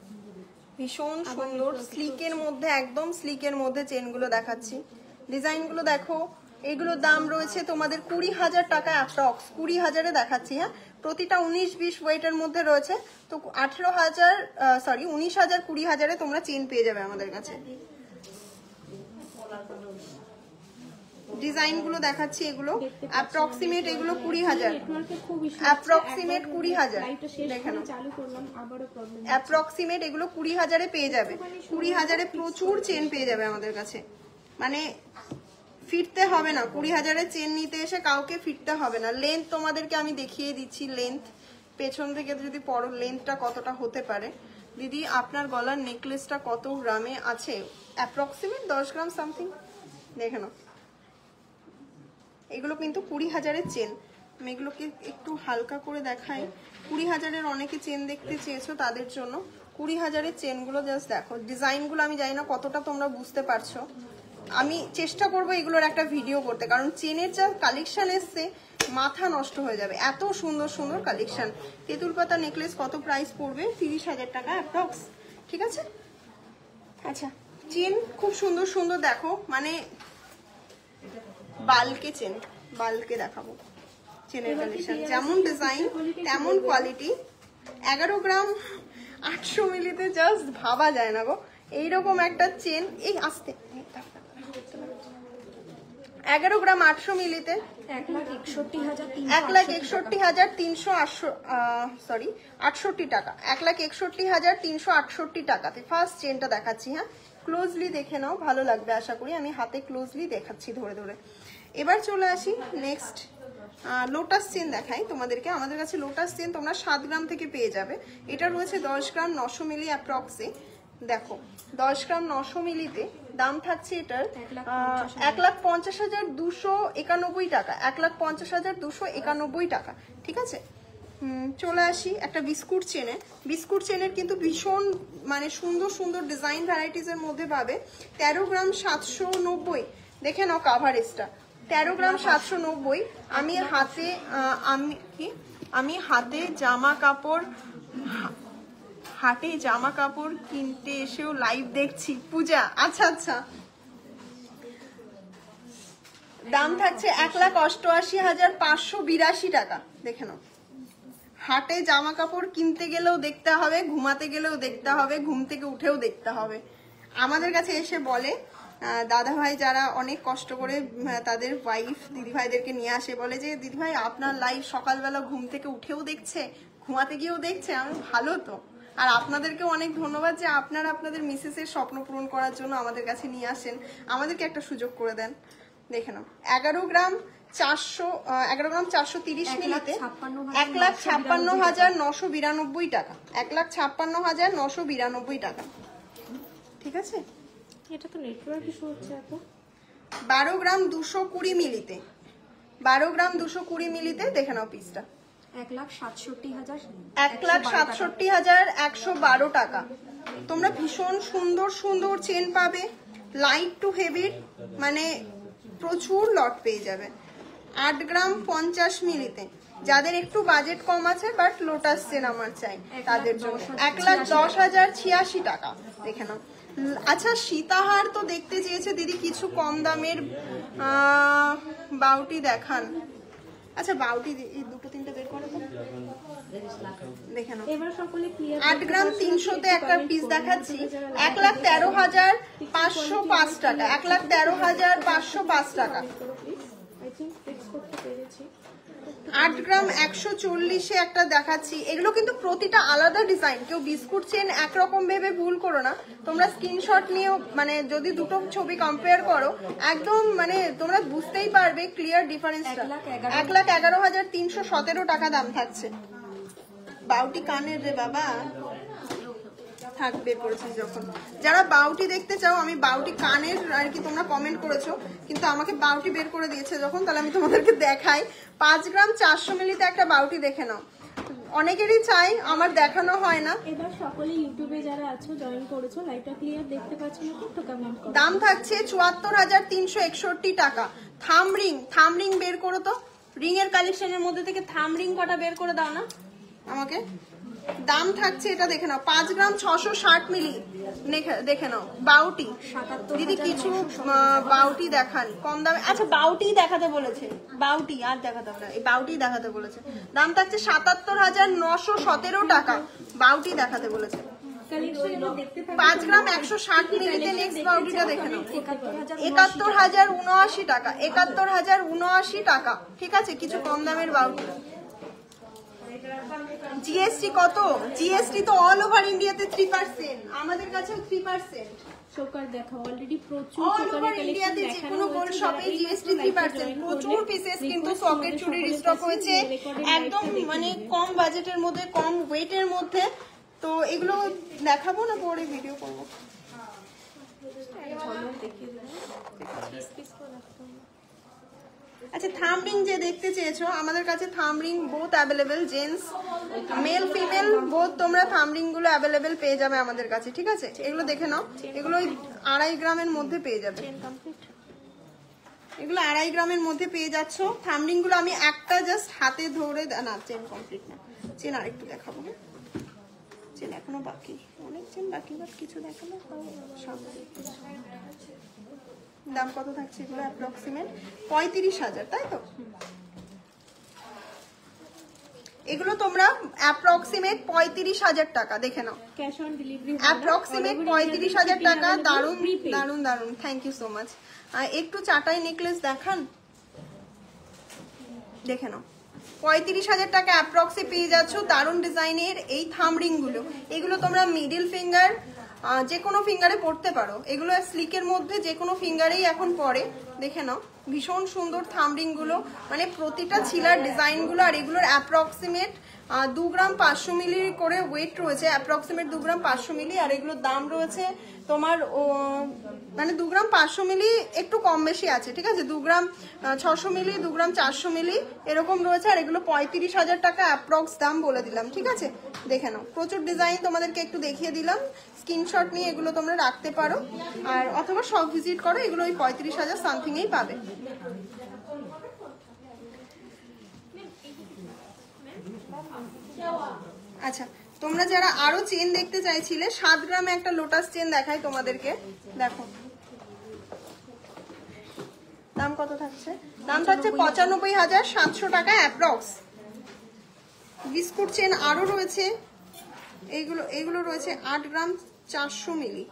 ভীষণ সুন্দর স্লিকের মধ্যে, একদম স্লিকের মধ্যে চেনগুলো দেখাচ্ছি। ডিজাইনগুলো দেখো, এগুলোর দাম রয়েছে তোমাদের 20,000 টাকা অ্যাপ্রক্স, 20,000-এ দেখাচ্ছি। হ্যাঁ, প্রতিটা 19-20 ওয়েটের মধ্যে রয়েছে। তো 19,000 20,000 তোমরা চেন পেয়ে যাবে আমাদের কাছে। ডিজাইনগুলো দেখাচ্ছি, এগুলো অ্যাপ্রক্সিমেট, এগুলো 20,000, অ্যাপ্রক্সিমেট 20,000, দেখে নাও। অ্যাপ্রক্সিমেট এগুলো 20,000-এ পেয়ে যাবে। 20,000-এ প্রচুর চেন পেয়ে যাবে আমাদের কাছে, মানে ফিরতে হবে না। 20,000-এর চেন নিতে এসে কাউকে ফিরতে হবে না। লেন্থ তোমাদেরকে আমি দেখিয়ে দিচ্ছি, লেন্থ পেছন থেকে যদি পরো লেন্থটা কতটা হতে পারে। দিদি আপনার গলার নেকলেসটা কত গ্রামে আছে? অ্যাপ্রক্সিমেট 10 গ্রাম সামথিং, দেখে নাও। এগুলো কিন্তু 20,000-এর চেন। আমি এগুলোকে একটু হালকা করে দেখাই। 20,000-এর অনেকে চেন দেখতে চেয়েছো, তাদের জন্য 20,000-এর চেনগুলো জাস্ট দেখো। ডিজাইনগুলো আমি জানি না কতটা তোমরা বুঝতে পারছো। আমি চেষ্টা করবো এগুলোর একটা ভিডিও করতে, কারণ চেনের যা কালেকশন এসছে মাথা নষ্ট হয়ে যাবে, এত সুন্দর সুন্দর কালেকশন। তেঁতুল পাতা নেকলেস কত প্রাইস পড়বে? 30,000 টাকা অ্যাপ্রক্স, ঠিক আছে। আচ্ছা চেন খুব সুন্দর সুন্দর দেখো, মানে বাল্কে চেন, বাল্কে দেখাবো চেনের কালেকশন, যেমন ডিজাইন তেমন কোয়ালিটি। 11 গ্রাম 800 মিলিতে জাস্ট ভাবা যায় না গো এইরকম একটা চেন। এই আসতে 11 গ্রাম 800 মিলিতে 1,61,368 টাকা, 1,61,368 টাকাতে ফার্স্ট চেনটা দেখাচ্ছি। হ্যাঁ, ক্লোজলি দেখে নাও, ভালো লাগবে আশা করি। আমি হাতে ক্লোজলি দেখাচ্ছি ধরে ধরে। এবার চলে আসি নেক্সট, লোটাস চেন দেখাই তোমাদেরকে। আমাদের কাছে লোটাস চেন তোমরা 7 গ্রাম থেকে পেয়ে যাবে। এটা রয়েছে 10 গ্রাম 900 মিলি অ্যাপ্রক্সে। দেখো 10 গ্রাম 900 মিলিতে দাম থাকছে এটার 1,50,291 টাকা, 1,50,291 টাকা, ঠিক আছে। চলে আসি একটা বিস্কুট চেনে। বিস্কুট চেনের কিন্তু ভীষণ মানে সুন্দর সুন্দর ডিজাইন ভ্যারাইটিসের মধ্যে পাবে। 13 গ্রাম 790, দেখে নাও কাভারেজটা, 13 গ্রাম 790। আমি হাতে জামা কাপড়, হাটে জামা কাপড় কিনতে এসেও লাইভ দেখছি। পূজা, আচ্ছা আচ্ছা। দাম থাকছে 1,88,582 টাকা, দেখে নাও। হাটে জামা কাপড় কিনতে গেলেও দেখতে হবে, ঘুমাতে গেলেও দেখতে হবে, ঘুম থেকে উঠেও দেখতে হবে। আমাদের কাছে এসে বলে দাদা ভাই যারা অনেক কষ্ট করে তাদের ওয়াইফ দিদিভাইদেরকে নিয়ে আসে, বলে যে দিদিভাই আপনার লাইভ সকালবেলা ঘুম থেকে উঠেও দেখছে, ঘুমাতে গিয়েও দেখছে। আমি ভালো তো। আর আপনাদেরকেও অনেক ধন্যবাদ যে আপনারা আপনাদের মিসেসের স্বপ্ন পূরণ করার জন্য আমাদের কাছে নিয়ে আসেন, আমাদেরকে একটা সুযোগ করে দেন। দেখে নাও 11 গ্রাম 430 মিলিতে 1,56,992 টাকা, 1,56,992 টাকা, ঠিক আছে। এটা তো নেটওয়ার্ক ইস্যু হচ্ছে এত। 12 গ্রাম 220 মিলিতে, 12 গ্রাম 220 মিলিতে দেখে নাও পিসটা 1,67,112 টাকা। তোমরা ভীষণ সুন্দর সুন্দর চেন পাবে, লাইট টু হেভি, মানে প্রচুর লট পেয়ে যাবে। 8 গ্রাম 50 মিলিতে, যাদের একটু বাজেট কম আছে বাট লোটাস চেন আমার চাই তাদের জন্য 1,10,086 টাকা, দেখে নাও। আচ্ছা সীতাহার তো দেখতে চেয়েছে দিদি, কিছু কম দামের বাউটি দেখান। আচ্ছা বাউটি এই দুটো তিনটে বের করে তো, দেখে নাও। 8 গ্রাম 300-তে একটা পিস দেখাচ্ছি 1,13,505 টাকা, 1,13,505 টাকা। 8 গ্রাম 140-এ একটা দেখাচ্ছি। এগুলো কিন্তু প্রতিটা আলাদা ডিজাইন, কেউ বিস্কুট চেন একরকম ভেবে ভুল করো না। তোমরা স্ক্রিনশট নিয়েও, মানে যদি দুটো ছবি কম্পেয়ার করো একদম মানে তোমরা বুঝতেই পারবে ক্লিয়ার ডিফারেন্সটা। 1,11,317 টাকা দাম থাকছে। বাউটি কানের রে বাবা, থাকবে পড়েছিস যখন। যারা বাউটি দেখতে চাও, আমি বাউটি কানের আর কি তোমরা কমেন্ট করেছো, কিন্তু আমাকে বাউটি বের করে দিয়েছে যখন, তাহলে আমি তোমাদেরকে দেখাই। 5 গ্রাম 400 মিলিতে একটা বাউটি দেখে নাও। অনেকেরই চাই, আমার দেখানো হয় না। এবার সকলে ইউটিউবে যারা আছো জয়েন করেছো, লাইভটা ক্লিয়ার দেখতে পাচ্ছ না তো কমেন্ট করো। দাম থাকছে ৭৪,৩৬১ টাকা। থাম রিং বের করো তো, রিং এর কালেকশনের মধ্যে থেকে থাম রিং কটা বের করে দাও না আমাকে। দাম থাকছে, এটা দেখে নাও, 5 গ্রাম 660 মিলি দেখে নাও। বাউটি দিদি কিছু বাউটি দেখান কম দামে। আচ্ছা বাউটি দেখাতে বলেছে, বাউটি আর দেখাতে হবে না, এই বাউটি দেখাতে বলেছে। দাম থাকছে ৭৭,৯১৭ টাকা। বাউটি দেখাতে বলেছে। 5 গ্রাম 160 মিলিতে নেক্সট বাউটিটা দেখে নাও, ৭১,০৭৯ টাকা। ৭১,০৭৯ টাকা, ঠিক আছে, কিছু কম দামের বাউটি। জিএসটি কত? জিএসটি তো অল ওভার ইন্ডিয়াতে 3%, আমাদের কাছেও 3%। চোকার দেখাও, অলরেডি প্রচুর অল ওভার ইন্ডিয়াতে যে কোনো গোল্ড শপে জিএসটি 3%। প্রচুর পিসেস কিন্তু সকেট চুড়ির স্টক হয়েছে, একদম মানে কম বাজেটের মধ্যে, কম ওয়েটের মধ্যে। তো এগুলো দেখাবো না, পরে ভিডিও করবো। আচ্ছা থাম রিং যে দেখতে চেয়েছো, আমাদের কাছে থাম ring both available, gents male female both তোমরা থাম রিং গুলো অ্যাভেলেবেল পেয়ে যাবে আমাদের কাছে, ঠিক আছে। এগুলো দেখে নাও, এগুলো 2.5 গ্রামের মধ্যে পেয়ে যাবে। এগুলো 2.5 গ্রামের মধ্যে পেয়ে যাচ্ছ। থাম রিং গুলো আমি একটা জাস্ট হাতে ধরে, না চেন কমপ্লিট না, চেন আরেকটু দেখাবো। চেন এখনো বাকি, অনেক চেন বাকি, বাট কিছু দেখাবো। দাম কত থাকছে এগুলো? অ্যাপ্রক্সিমেট 35,000, তাই তো? এগুলো তোমরা অ্যাপ্রক্সিমেট 35,000 টাকা, দেখে নাও। ক্যাশ অন ডেলিভারি অ্যাপ্রক্সিমেট 35,000 টাকা। দারুন দারুন দারুন, থ্যাংক ইউ সো মাচ। একটু চাটাই নেকলেস দেখান, দেখে নাও। 35,000 টাকা অ্যাপ্রক্সে পেয়ে যাচ্ছ দারুন ডিজাইনের এই থাম রিং গুলো। এগুলো তোমরা মিডিল ফিঙ্গার, যে কোনো ফিঙ্গারে পড়তে পারো। এগুলো স্লিকের মধ্যে যে কোনো ফিঙ্গারেই এখন পরে, দেখে নাও। ভীষণ সুন্দর থাম রিং গুলো, মানে প্রতিটা ছিলার ডিজাইন গুলো। আর এগুলোর অ্যাপ্রক্সিমেট 2 গ্রাম 500 মিলি করে ওয়েট রয়েছে, অ্যাপ্রক্সিমেট 2 গ্রাম 500 মিলি। আর এগুলোর দাম রয়েছে তোমার মানে 2 গ্রাম 500 মিলি একটু কম বেশি আছে, ঠিক আছে। 2 গ্রাম 600 মিলি, 2 গ্রাম 400 মিলি এরকম রয়েছে। আর এগুলো 35,000 টাকা অ্যাপ্রক্স দাম বলে দিলাম, ঠিক আছে। দেখে নাও, প্রচুর ডিজাইন তোমাদেরকে একটু দেখিয়ে দিলাম। স্ক্রিনশট নিয়ে এগুলো তোমরা রাখতে পারো, আর অথবা সব ভিজিট করো। এগুলো ওই 35,000 সামথিংয়েই পাবে। আচ্ছা তোমরা যারা আরো চেন দেখতে চাইছিলে, 7 গ্রামে একটা লোটাস চেন দেখাই তোমাদেরকে, দেখো। দাম কত থাকছে? দাম থাকছে 95,700 টাকা অ্যাপ্রক্স। বিস্কুট চেন আরো রয়েছে, এইগুলো রয়েছে 8 গ্রাম 400 মিলি।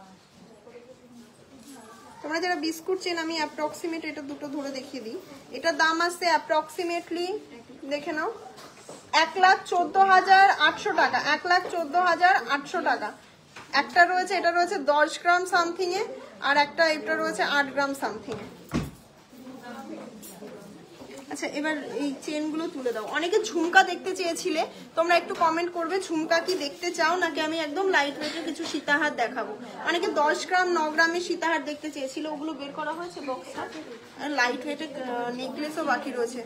তোমরা যারা বিস্কুট চেন, আমি অ্যাপ্রক্সিমেট এটা দুটো ধরে দেখিয়ে দিই। এটার দাম আসছে অ্যাপ্রক্সিমেটলি, দেখে নাও, 1,14,800 টাকা। 1,14,800 টাকা। একটা রয়েছে, এটা রয়েছে 10 গ্রাম সামথিং এ, আর একটা এটা রয়েছে 8 গ্রাম সামথিং এ। আচ্ছা এবার এই চেনগুলো তুলে দাও। অনেকে ঝুমকা দেখতে চেয়েছিলে, তোমরা একটু কমেন্ট করবে ঝুমকা কি দেখতে চাও, নাকি আমি একদম লাইট ওয়েটের কিছু সীতাহার দেখাবো। অনেকে 10 গ্রাম 9 গ্রামের সীতাহার দেখতে চেয়েছিল, ওগুলো বের করা হয়েছে বক্সটা। আর লাইট ওয়েটের নেকলেসও বাকি রয়েছে।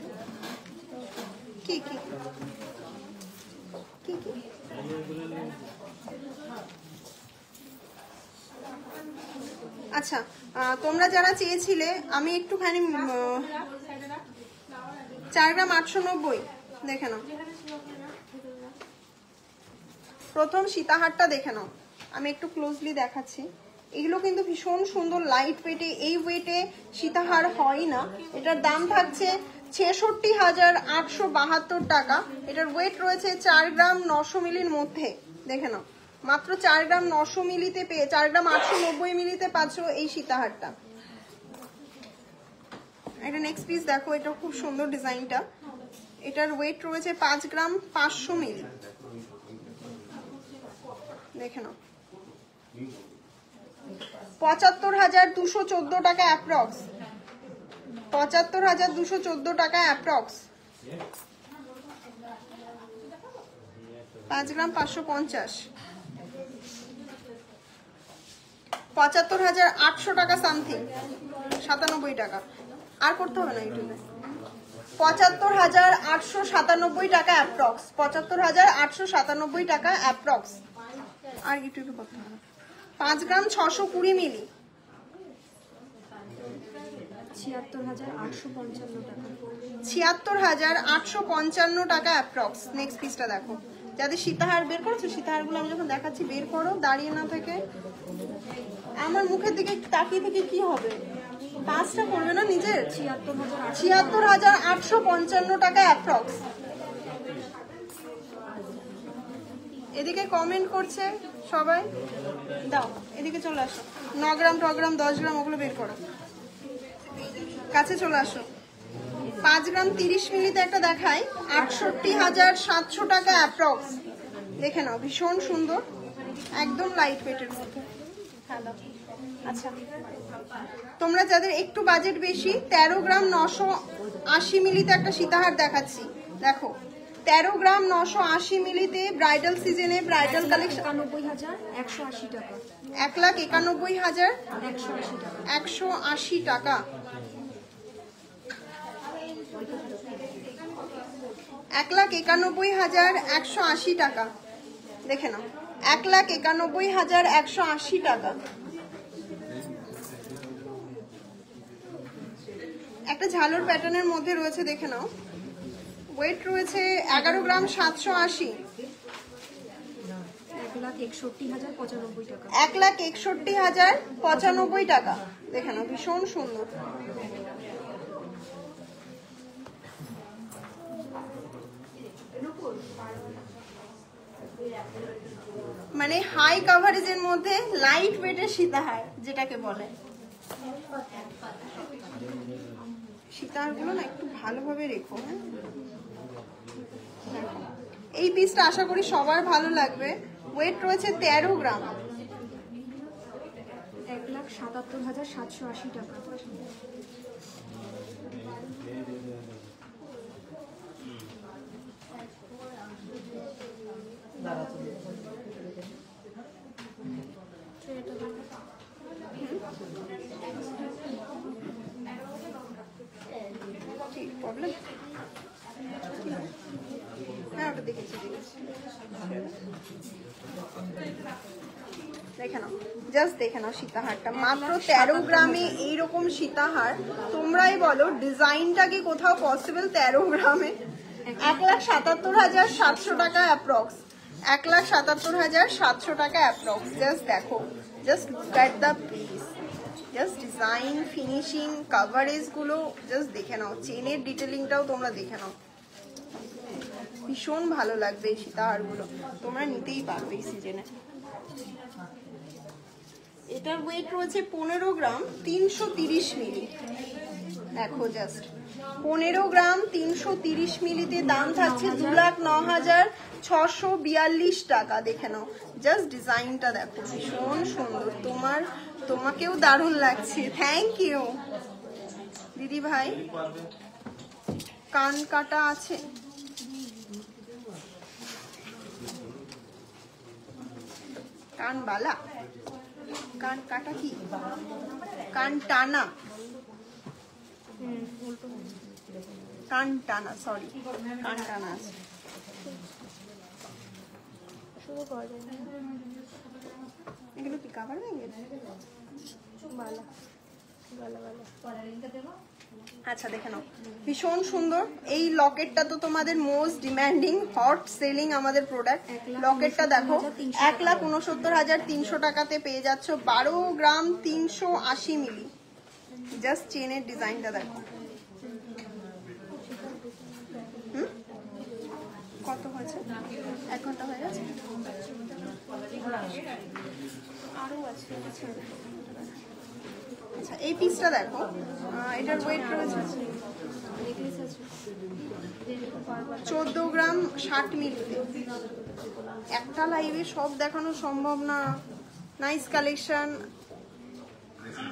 কি কি কি কি আচ্ছা তোমরা যারা চেয়েছিলে, আমি একটুখানি 4 গ্রাম 890 দেখে নাও। প্রথম সীতাহারটা দেখে নাও, আমি একটু ক্লোজলি দেখাচ্ছি। এগুলো কিন্তু ভীষণ সুন্দর লাইট ওয়েটে, এই ওয়েটে সীতাহার হয় না। এটার দাম থাকছে 66,872 টাকা। এটার ওয়েট রয়েছে 4 গ্রাম 900 মিলির মধ্যে, দেখে নাও। মাত্র 4 গ্রাম 900 মিলিতে পেয়ে, 4 গ্রাম 890 মিলিতে পাচ্ছ এই সীতাহারটা। এটা নেক্সট পিস দেখো, এটা খুব সুন্দর ডিজাইনটা। এটার ওয়েট রয়েছে 5 গ্রাম 500 মিলি, দেখে নাও। 75,214 টাকা অ্যাপ্রক্স। 75,214 টাকা অ্যাপ্রক্স। 5 গ্রাম 550, 75,800 টাকা সামথিং, 97 টাকা। আর করতে হবে না ইউটিউবে। 75,897 টাকা অ্যাপ্রক্স, 75,897 টাকা অ্যাপ্রক্স। আর ইউটিউবে করতে হবে। 5 গ্রাম 620 মিলি, 76,855 টাকা। 76,855 টাকা অ্যাপ্রক্স। নেক্সট পিসটা দেখো। যাদের সীতাহার বের করেছো, সীতাহারগুলো আমি যখন দেখাচ্ছি বের করো, দাঁড়িয়ে না থেকে। আমার মুখের দিকে তাকিয়ে থেকে কি হবে? কাজটা করবে না নিজের। 76,855 টাকা অ্যাপ্রক্স। এদিকে কমেন্ট করছে সবাই, দাও এদিকে চলে আসো। 9 গ্রাম 10 গ্রাম 10 গ্রাম ওগুলো বের করো, কাছে চলে আসো। 5 গ্রাম 30 মিলিতে একটা দেখাই, 68,700 টাকা অ্যাপ্রক্স। দেখে নাও, ভীষণ সুন্দর, একদম লাইট ওয়েটের মধ্যে। হ্যালো, আচ্ছা তোমরা যাদের একটু বাজেট বেশি, 13 গ্রাম 980 মিলিতে একটা সীতাহার দেখাচ্ছি। দেখো 13 গ্রাম 980 মিলিতে ব্রাইডাল সিজনে ব্রাইডাল কালেকশন। 91,180 টাকা। 1,91,180 টাকা। 1,91,180 টাকা। দেখে নাও, 1,91,180 টাকা। একটা ঝালর প্যাটার্নের মধ্যে রয়েছে, দেখে নাও। ওয়েট রয়েছে 11 গ্রাম 780, 1,61,095 টাকা। 1,61,095 টাকা। দেখে নাও, ভীষণ সুন্দর। মানে হাই কাভারেজের মধ্যে লাইট ওয়েটের সীতাহার যেটাকে বলে। সীতাহারগুলো না একটু ভালোভাবে রেখো, হ্যাঁ। এই পিসটা আশা করি সবার ভালো লাগবে। ওয়েট রয়েছে 13 গ্রাম, 1,77,780 টাকা। প্রবলেম? হ্যাঁ, ওটা দেখেছি। দেখে নাও, জাস্ট দেখে নাও সীতাহারটা। মাত্র 13 গ্রামে এইরকম সীতাহার, তোমরাই বলো ডিজাইনটা কি কোথাও পসিবল? 13 গ্রামে 1,77,700 টাকা অ্যাপ্রক্স। 1,77,700 টাকা অ্যাপ্রক্স। জাস্ট দেখো, just look at the piece, just design, finishing, coverage গুলো জাস্ট দেখে নাও। চেনের ডিটেলিংটাও তোমরা দেখে নাও, ভীষণ ভালো লাগবে এই সীতাহারগুলো। তোমরা নিতেই পারবে এই সিজনে। এটার ওয়েট রয়েছে 15 গ্রাম 330 মিলি। দেখো জাস্ট 15 গ্রাম 330 মিলিতে দাম থাকছে 2,09,642 টাকা। দেখে নাও, জাস্ট ডিজাইনটা দেখো, ভীষণ সুন্দর। তোমাকেও দারুণ লাগছে। থ্যাংক ইউ দিদি ভাই। কান কাটা আছে, কান বালা, কান কাটা কি, কান টানা, কান টানা, সরি, কান টানা আছে। এগুলো কি কাভার ভেঙে? বালা, বালা, বালা। আচ্ছা দেখে নাও, ভীষণ সুন্দর। এই লকেটটা তো তোমাদের মোস্ট ডিমান্ডিং, হট সেলিং আমাদের প্রোডাক্ট। লকেটটা দেখো, 1,69,300 টাকাতে পেয়ে যাচ্ছ। 12 গ্রাম 380 মিলি। জাস্ট চেনের ডিজাইনটা দেখো। কত হয়েছে? 1 ঘন্টা হয়ে গেছে, আরো আছে। আচ্ছা, এই পিসটা দেখো, এটার ওয়েট রয়েছে 14 গ্রাম 60 মিলিতে। একটা লাইভে সব দেখানো সম্ভব না। Nice collection.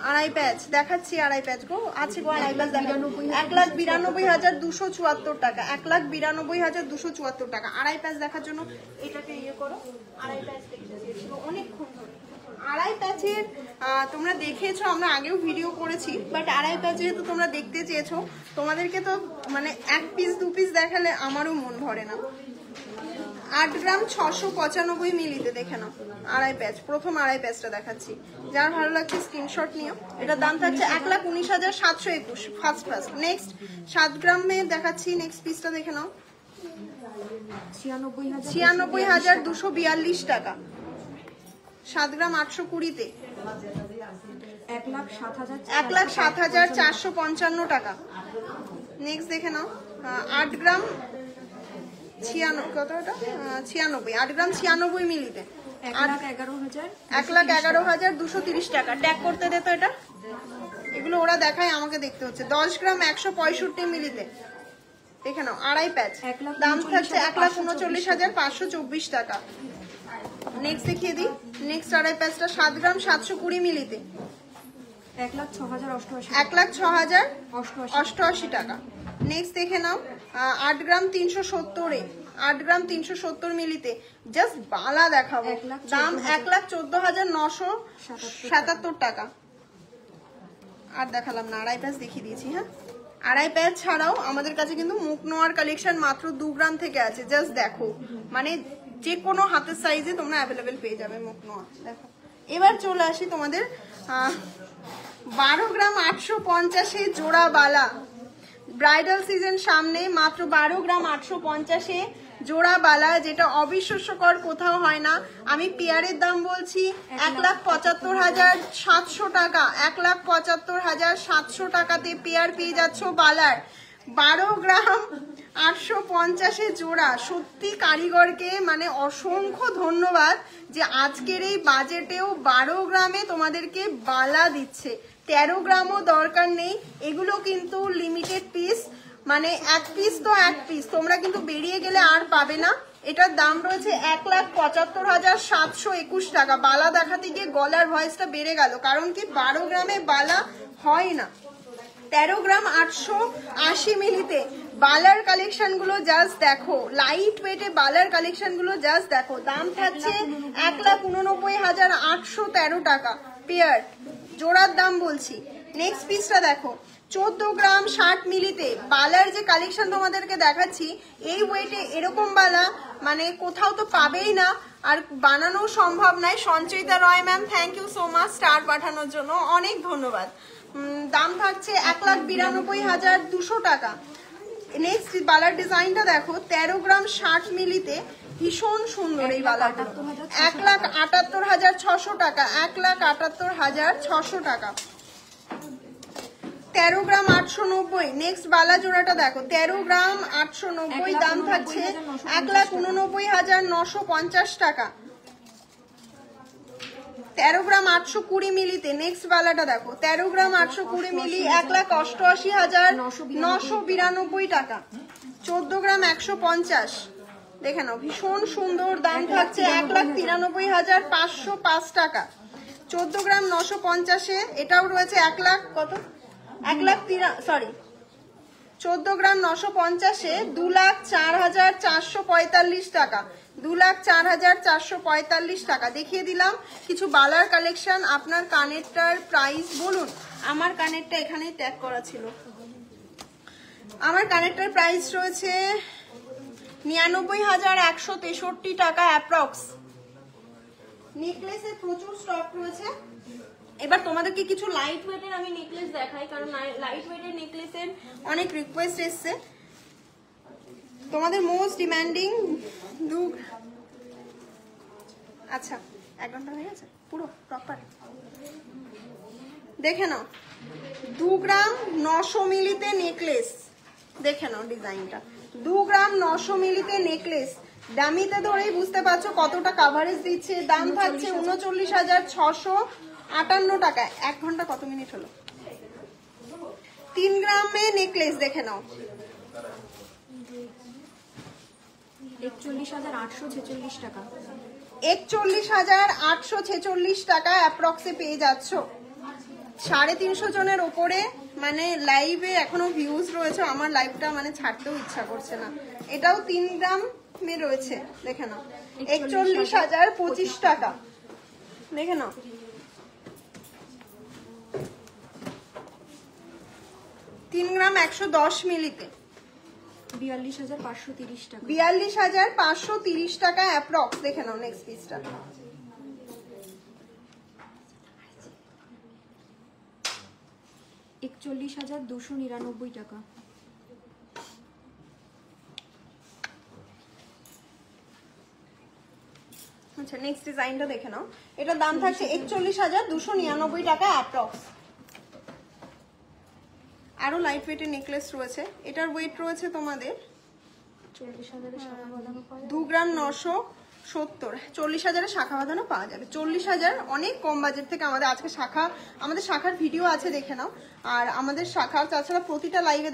আড়াই প্যাচ দেখাচ্ছি, আড়াই প্যাচ গো আছে গো, আড়াই প্যাচ দেখো 1,92,274 টাকা, 1,92,274 টাকা। আড়াই প্যাচ দেখার জন্য এটাকে ইয়ে করো, আড়াই প্যাচ দেখতে চেয়েছিল অনেকক্ষণ ধরে। আড়াই প্যাচের তোমরা দেখেছো, আমরা আগেও ভিডিও করেছি, বাট আড়াই প্যাচ যেহেতু তোমরা দেখতে চেয়েছো, তোমাদেরকে তো মানে 1 পিস 2 পিস দেখালে আমারও মন ভরে না। 8 গ্রাম 695 মিলিতে দেখে নাও আড়াই প্যাচ। প্রথম আড়াই প্যাচটা দেখাচ্ছি, যার ভালো লাগছে স্ক্রিনশট নিও। এটার দাম থাকছে 1,19,721 ফার্স্ট। নেক্সট 7 গ্রামে দেখাচ্ছি, নেক্সট পিসটা দেখে নাও 96,242 টাকা। 7 গ্রাম 820-তে 1,07,455 টাকা। নেক্সট দেখে নাও 8 গ্রাম 96, কত এটা 96, 8 গ্রাম 96 মিলিতে 1,11,230 টাকা। ট্যাগ করতে দে তো এটা, এগুলো ওরা দেখায় আমাকে দেখতে হচ্ছে। 10 গ্রাম 165 মিলিতে দেখে নাও আড়াই প্যাচ, দাম থাকছে 1,39,524 টাকা। নেক্সট দেখিয়ে দিই, নেক্সট আড়াই প্যাচটা 7 গ্রাম 720 মিলিতে 1,06,088 টাকা। নেক্সট দেখে নাও 8 গ্রাম 370-এ 8 গ্রাম 370 মিলিতে জাস্ট বালা দেখাবো, দাম 1,14,977 টাকা। আর দেখালাম না, আড়াই প্যাচ দেখিয়ে দিয়েছি। হ্যাঁ, আড়াই প্যাচ ছাড়াও আমাদের কাছে কিন্তু মুখ নোয়ার কালেকশন মাত্র 2 গ্রাম থেকে আছে। জাস্ট দেখো, মানে যে কোনো হাতের সাইজে তোমরা অ্যাভেলেবেল পেয়ে যাবে মুখ নোয়া। দেখো এবার চলে আসি তোমাদের 12 গ্রাম 850-এ জোড়া বালা। ব্রাইডাল সিজন সামনে, মাত্র 12 গ্রাম 850-এ জোড়া বালা, যেটা অবিশ্বাস্যকর, কোথাও হয় না। আমি পেয়ারের দাম বলছি 1,75,700 টাকা। 1,75,700 টাকাতে পেয়ার পেয়ে যাচ্ছ বালার। 12 গ্রাম 850-এ জোড়া। সত্যি কারিগরকে মানে অসংখ্য ধন্যবাদ যে আজকের এই বাজেটেও 12 গ্রামে তোমাদেরকে বালা দিচ্ছে। 13 গ্রামও দরকার নেই। এগুলো কিন্তু লিমিটেড পিস, মানে 1 পিস তো 1 পিস, তোমরা কিন্তু বেরিয়ে গেলে আর পাবে না। এটার দাম রয়েছে 1,75,721 টাকা। বালা দেখাতে গিয়ে গলার ভয়েসটা বেড়ে গেল, কারণ কি 12 গ্রামে বালা হয় না। 13 গ্রাম 880 মিলিতে বালার কালেকশন গুলো জাস্ট দেখো, লাইট ওয়েটে বালার কালেকশন গুলো জাস্ট দেখো। দাম থাকছে 1,89,813 টাকা পেয়ার, জোড়ার দাম বলছি। নেক্সট পিসটা দেখো 14 গ্রাম 60 মিলিতে বালার যে কালেকশন তোমাদেরকে দেখাচ্ছি, এই ওয়েটে এরকম বালা মানে কোথাও তো পাবেই না, আর বানানো সম্ভব নয়। Sanchayita Roy ma'am, thank you so much star পাঠানোর জন্য, অনেক ধন্যবাদ। দাম থাকছে 1,92,200 টাকা। নেক্সট বালার ডিজাইনটা দেখো 13 গ্রাম 60 মিলিতে, ভীষণ সুন্দর এই বালাটা। 1,78,600 টাকা। 1,78,600 টাকা। 13 গ্রাম 890। নেক্সট বালা জোড়াটা দেখো 13 গ্রাম 890, দাম থাকছে 1,89,950 টাকা। 13 গ্রাম 820 মিলিতে নেক্সট বালাটা দেখো 13 গ্রাম 820 মিলি 1,88,992 টাকা। 14 গ্রাম 150 দেখে নাও, ভীষণ সুন্দর, দাম থাকছে 1,93,505 টাকা। 14 গ্রাম 950-এ এটাও রয়েছে 1 লাখ কত 14 গ্রাম 950-এ 2,04,445 টাকা। 2,04,445 টাকা। দেখিয়ে দিলাম কিছু বালার কালেকশন। আপনার কানেরটার প্রাইস বলুন। আমার কানেরটা এখানেই ট্যাগ করা ছিল। আমার কানেরটার প্রাইস রয়েছে 99,163 টাকা অ্যাপ্রক্স। নেকলেসের প্রচুর স্টক রয়েছে। এবার তোমাদেরকে কিছু লাইট ওয়েটের আমি নেকলেস দেখাই, কারণ লাইট ওয়েটের নেকলেসের অনেক রিকোয়েস্ট এসছে। তোমাদের মোস্ট ডিমান্ডিং আচ্ছা 1 ঘন্টা হয়ে গেছে পুরো প্রপার। দেখে নাও 2 গ্রাম 900 মিলিতে নেকলেস, দেখে নাও ডিজাইনটা। 2 গ্রাম 900 মিলিতে নেকলেস, দামিতে ধরেই বুঝতে পারছো কতটা কাভারেজ দিচ্ছে। দাম থাকছে 39,658 টাকা। 1 ঘন্টা কত মিনিট হলো? 3 গ্রামে নেকলেস দেখে নাও 41,846 টাকা। 41,846 টাকা অ্যাপ্রক্সে পেয়ে যাচ্ছ। 350 জনের ওপরে মানে লাইভে এখনো ভিউজ রয়েছে। আমার লাইভটা মানে ছাড়তেও ইচ্ছা করছে না। এটাও 3 গ্রামে রয়েছে, দেখে নাও। 41,025 টাকা, দেখে নাও। তিন গ্রাম 110 মিলিতে 42,530 টাকা। 42,530 টাকা অ্যাপ্রক্স, দেখে নাও। নেক্সট পিসটা 41,299 টাকা। আচ্ছা, নেক্সট ডিজাইনটা দেখে নাও। এটার দাম থাকছে 41,299 টাকা অ্যাপ্রক্স। আরো লাইট ওয়েটের নেকলেস রয়েছে। এটার ওয়েট রয়েছে তোমাদের 2 গ্রাম 970। 40,000-এ শাখা বাঁধানো পাওয়া যাবে। 40,000 অনেক কম বাজেট থেকে আমাদের আজকে আমাদের শাখার ভিডিও আছে, দেখে নাও। আর আমাদের শাখার তাছাড়া প্রতিটা লাইভে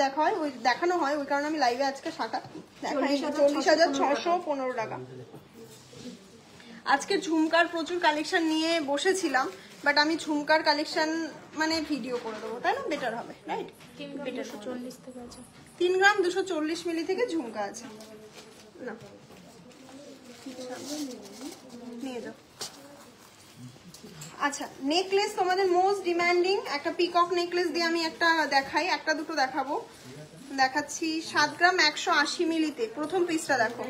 দেখানো হয়, ওই কারণে আমি লাইভে আজকে শাখা দেখাই। 40,615 টাকা। আজকে ঝুমকার প্রচুর কালেকশন নিয়ে বসেছিলাম, বাট আমি ঝুমকার কালেকশন মানে ভিডিও করে দেবো, তাই না? বেটার হবে, রাইট? 3 গ্রাম 240 মিলি থেকে ঝুমকা আছে না, নিয়ে যাও। আচ্ছা, নেকলেস তোমাদের মোস্ট ডিমান্ডিং একটা পিকক নেকলেস দিয়ে আমি একটা দেখাই, একটা দুটো দেখাবো। দেখাচ্ছি 7 গ্রাম 180 মিলিতে। প্রথম পিসটা দেখো,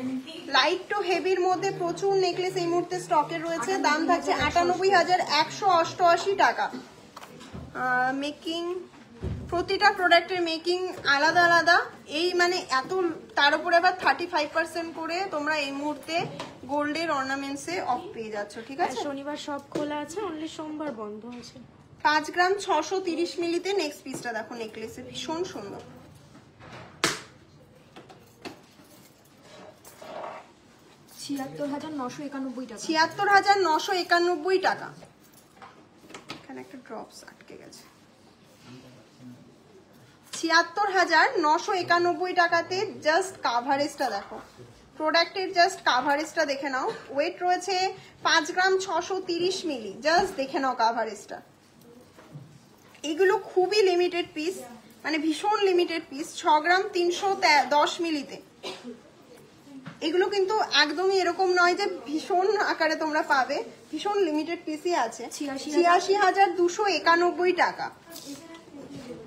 লাইট টু হেভির মধ্যে প্রচুর নেকলেস এই মুহূর্তে স্টকে রয়েছে। দাম থাকছে 98,188 টাকা। মেকিং, প্রতিটা প্রোডাক্টের মেকিং আলাদা আলাদা। এই মানে এত, তার উপরে আবার 35% করে তোমরা এই মুহূর্তে গোল্ডের অর্নামেন্টসে অফ পেয়ে যাচ্ছ, ঠিক আছে? শনিবার সব খোলা আছে, অনলি সোমবার বন্ধ আছে। 5 গ্রাম 630 মিলিতে নেক্সট পিসটা দেখো, নেকলেসে ভীষণ সুন্দর। 76,991 টাকা। 76,991 টাকা। এখানে একটা ড্রপস আটকে গেছে। 76,991 টাকাতে জাস্ট কাভারেজটা দেখো, প্রোডাক্টের জাস্ট কাভারেজটা দেখে নাও। ওয়েট রয়েছে 5 গ্রাম 630 মিলি। জাস্ট দেখে নাও কাভারেজটা। এগুলো খুবই লিমিটেড পিস, মানে ভীষণ লিমিটেড পিস। 6 গ্রাম 310 মিলিতে। এগুলো কিন্তু একদমই এরকম নয় যে ভীষণ আকারে তোমরা পাবে, ভীষণ লিমিটেড পিসই আছে। 86,291 টাকা।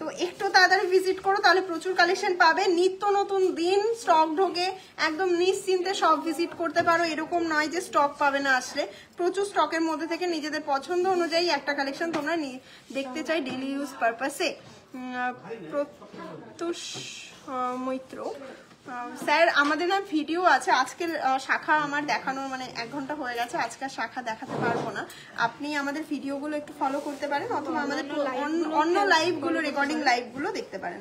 তো একটু তাড়াতাড়ি ভিজিট করো, তাহলে প্রচুর কালেকশন পাবে। নিত্য নতুন দিন স্টক ঢোকে, একদম নিশ্চিন্তে সব ভিজিট করতে পারো। এরকম নয় যে স্টক পাবে না আসলে। প্রচুর স্টকের মধ্যে থেকে নিজেদের পছন্দ অনুযায়ী একটা কালেকশন তোমরা দেখতে চাই ডেইলি ইউজ পারপাসে। প্রত্যুষ মৈত্র স্যার, আমাদের না ভিডিও আছে। আজকের শাখা আমার দেখানোর মানে 1 ঘন্টা হয়ে গেছে, আজকের শাখা দেখাতে পারবো না। আপনি আমাদের ভিডিওগুলো একটু ফলো করতে পারেন, অথবা আমাদের অন্য লাইভগুলো, রেকর্ডিং লাইভগুলো দেখতে পারেন।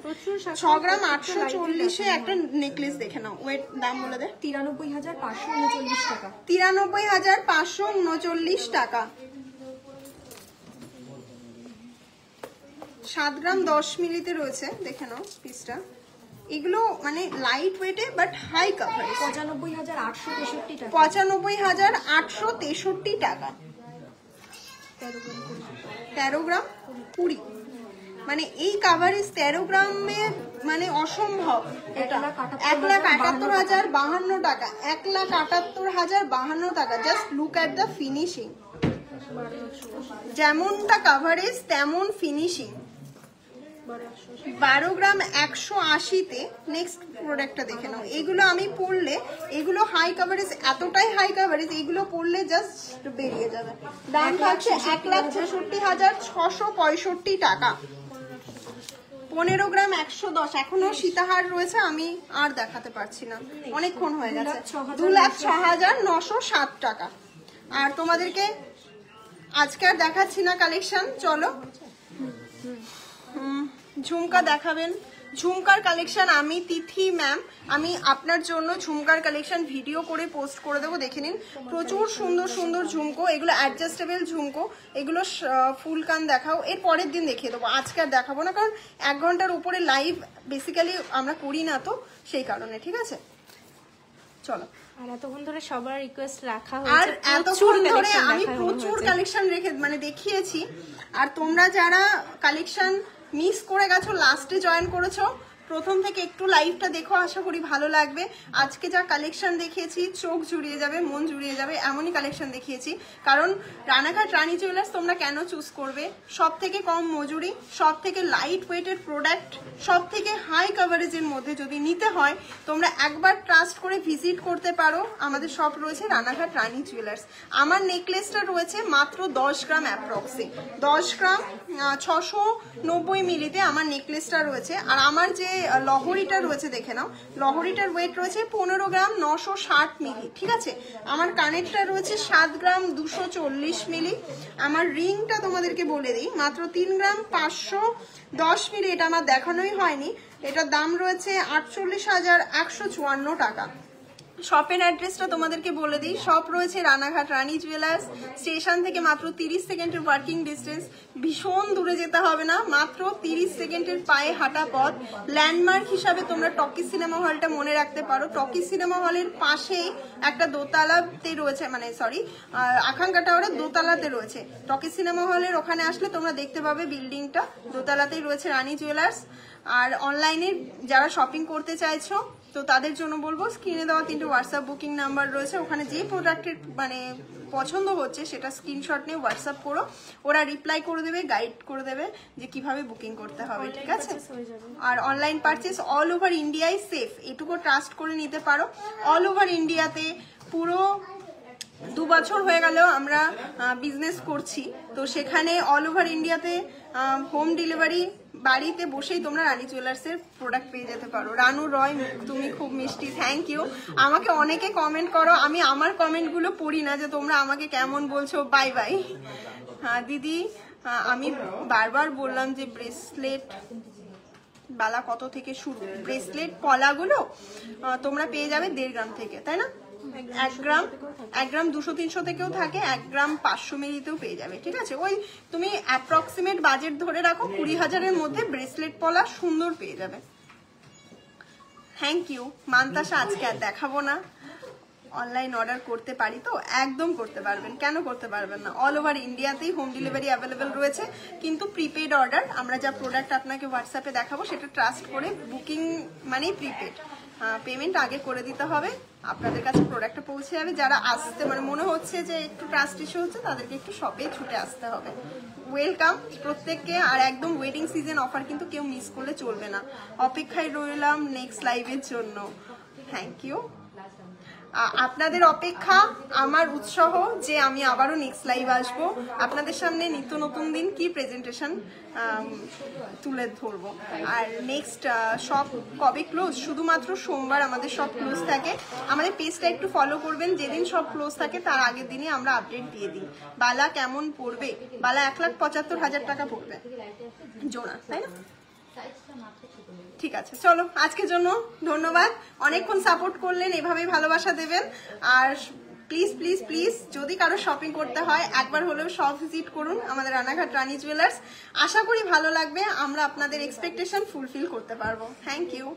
6 গ্রাম 840-এ একটা নেকলেস দেখে নাও। ওয়েট, দাম বলে দে। 93,539 টাকা। 93,539 টাকা। 7 গ্রাম 10 মিলিতে রয়েছে, দেখে নাও পিসটা। এগুলো মানে লাইট ওয়েটে বাট হাই কাভারেজ। 95,863 টাকা। 95,863 টাকা। 13 গ্রাম 20, মানে এই কাভারেজ 13 গ্রামের মানে অসম্ভব। এটা 1,78,052 টাকা। 1,78,052 টাকা। Just look at the finishing. যেমনটা কাভারেজ তেমন ফিনিশিং। 12 গ্রাম 180-তে নেক্সট প্রোডাক্টটা দেখে নাও। এগুলো আমি পরলে, এগুলো হাই কাভারেজ, এতটাই হাই কাভারেজ, এগুলো পরলে জাস্ট বেরিয়ে যাবে। দাম থাকছে 1,66,665 টাকা। 15 গ্রাম 110। এখনো সীতাহার রয়েছে, আমি আর দেখাতে পারছি না, অনেকক্ষণ হয়ে গেছে। 2,06,907 টাকা। আর তোমাদেরকে আজকে আর দেখাচ্ছি না কালেকশন, চলো ঝুমকা দেখাবেন। ঝুমকার কালেকশন আমি তিথি ম্যাম, আমি আপনার জন্য ঝুমকার কালেকশন ভিডিও করে পোস্ট করে দেবো, দেখে নিন। প্রচুর সুন্দর সুন্দর ঝুমকো, এগুলো অ্যাডজাস্টেবল ঝুমকো। এগুলো ফুল কান দেখাও, এর পরের দিন দেখিয়ে দেবো। আজকে আর দেখাবো না, কারণ 1 ঘন্টার উপরে লাইভ বেসিক্যালি আমরা করি না, তো সেই কারণে, ঠিক আছে? চলো। আর এতক্ষণ ধরে সবার রিকোয়েস্ট রাখা আর হয়েছে, এতক্ষণ ধরে আমি প্রচুর কালেকশন রেখে মানে দেখিয়েছি, আর তোমরা যারা কালেকশন মিস করে গেছো, লাস্টে জয়েন করেছো, প্রথম থেকে একটু লাইভটা দেখো, আশা করি ভালো লাগবে। আজকে যা কালেকশন দেখিয়েছি চোখ জুড়িয়ে যাবে, মন জুড়িয়ে যাবে, এমনই কালেকশন দেখিয়েছি। কারণ রানাঘাট রানী জুয়েলার্স তোমরা কেন চুজ করবে? সব থেকে কম মজুরি, সব থেকে লাইট ওয়েটেড প্রোডাক্ট, সব থেকে হাই কভারেজের মধ্যে যদি নিতে হয় তোমরা একবার ট্রাস্ট করে ভিজিট করতে পারো। আমাদের শপ রয়েছে রানাঘাট রানী জুয়েলার্স। আমার নেকলেসটা রয়েছে মাত্র 10 গ্রাম অ্যাপ্রক্সে, 10 গ্রাম 690 মিলিতে আমার নেকলেসটা রয়েছে। আর আমার যে লহরিটা রয়েছে দেখে নাও, লহরিটার ওয়েট রয়েছে 15 গ্রাম 960 মিলি, ঠিক আছে। আমার কানেরটা রয়েছে 7 গ্রাম 240 মিলি। আমার রিংটা তোমাদেরকে বলে দিই, মাত্র 3 গ্রাম 510 মিলি, এটা আমার দেখানোই হয়নি। এটার দাম রয়েছে 48,154 টাকা। শপের অ্যাড্রেসটা তোমাদেরকে বলে দিই, শপ রয়েছে রানাঘাট রানী জুয়েলার্স, স্টেশন থেকে মাত্র 30 সেকেন্ডের ওয়ার্কিং ডিস্টেন্স, ভীষণ দূরে যেতে হবে না, মাত্র 30 সেকেন্ডের পায়ে হাঁটা পথ। ল্যান্ডমার্ক হিসাবে তোমরা টকি সিনেমা হলটা মনে রাখতে পারো। টকি সিনেমা হলের পাশেই একটা দোতলাতে রয়েছে, মানে সরি আকাঙ্ক্ষা টাওয়ারের দোতলাতে রয়েছে টকি সিনেমা হলের। ওখানে আসলে তোমরা দেখতে পাবে বিল্ডিংটা, দোতলাতেই রয়েছে রানী জুয়েলার্স। আর অনলাইনে যারা শপিং করতে চাইছো তো তাদের জন্য বলবো, স্ক্রিনে দেওয়া 3টে হোয়াটসঅ্যাপ বুকিং নাম্বার রয়েছে, ওখানে যে প্রোডাক্টের মানে পছন্দ হচ্ছে সেটা স্ক্রিনশট নিয়ে হোয়াটসঅ্যাপ করো, ওরা রিপ্লাই করে দেবে, গাইড করে দেবে যে কিভাবে বুকিং করতে হবে, ঠিক আছে। আর অনলাইন পারচেস অল ওভার ইন্ডিয়ায় সেফ, এটুকু ট্রাস্ট করে নিতে পারো। অল ওভার ইন্ডিয়াতে পুরো 2 বছর হয়ে গেল আমরা বিজনেস করছি, তো সেখানে অল ওভার ইন্ডিয়াতে হোম ডেলিভারি, বাড়িতে বসেই তোমরা রানী জুয়েলার্সের প্রোডাক্ট পেয়ে যেতে পারো। রানু রয়, তুমি খুব মিষ্টি, থ্যাংক ইউ। আমাকে অনেকে কমেন্ট করো, আমি আমার কমেন্টগুলো পড়ি না যে তোমরা আমাকে কেমন বলছো, বাই বাই। হ্যাঁ দিদি, আমি বারবার বললাম যে ব্রেসলেট বালা কত থেকে শুরু। ব্রেসলেট পলাগুলো তোমরা পেয়ে যাবে 1.5 গ্রাম থেকে, তাই না? 1 গ্রাম 200-300 থেকেও থাকে, 1 গ্রাম 500 মিলিতেও পেয়ে যাবে, ঠিক আছে। ওই তুমি অ্যাপ্রক্সিমেট বাজেট ধরে রাখো, 20,000-এর মধ্যে ব্রেসলেট পলা সুন্দর পেয়ে যাবে। থ্যাংক ইউ মান্তাসা, আজকে আর দেখাবো না। অনলাইন অর্ডার করতে পারি তো? একদম করতে পারবেন, কেন করতে পারবেন না। অল ওভার ইন্ডিয়াতেই হোম ডেলিভারি অ্যাভেলেবেল রয়েছে, কিন্তু প্রিপেড অর্ডার। আমরা যা প্রোডাক্ট আপনাকে হোয়াটসঅ্যাপে দেখাবো সেটা ট্রাস্ট করে বুকিং মানেই প্রিপেড, পেমেন্ট আগে করে দিতে হবে, আপনাদের কাছে প্রোডাক্টটা পৌঁছে যাবে। যারা আসতে মানে মনে হচ্ছে যে একটু ট্রাস্ট ইস্যু হচ্ছে, তাদেরকে একটু শপে ছুটে আসতে হবে। ওয়েলকাম প্রত্যেককে। আর একদম ওয়েডিং সিজন অফার কিন্তু কেউ মিস করলে চলবে না। অপেক্ষায় রইলাম নেক্সট লাইভের জন্য। Thank you. আপনাদের অপেক্ষা আমার উৎসাহ যে আমি আবারও নেক্সট লাইভ আসবো, আপনাদের সামনে নিত্য নতুন দিন কি প্রেজেন্টেশন তুলে ধরবো। আর নেক্সট শপ কবে ক্লোজ? শুধুমাত্র সোমবার আমাদের সব ক্লোজ থাকে। আমাদের পেজটা একটু ফলো করবেন, যেদিন সব ক্লোজ থাকে তার আগের দিনই আমরা আপডেট দিয়ে দিই। বালা কেমন পড়বে? বালা 1,75,000 টাকা পড়বে জোড়া, তাই না? ঠিক আছে, চলো আজকের জন্য ধন্যবাদ। অনেকক্ষণ সাপোর্ট করলেন, এভাবেই ভালোবাসা দেবেন। আর প্লিজ প্লিজ প্লিজ যদি কারো শপিং করতে হয় একবার হলেও শপ ভিজিট করুন আমাদের রানাঘাট রানী জুয়েলার্স। আশা করি ভালো লাগবে, আমরা আপনাদের এক্সপেকটেশন ফুলফিল করতে পারবো। Thank you.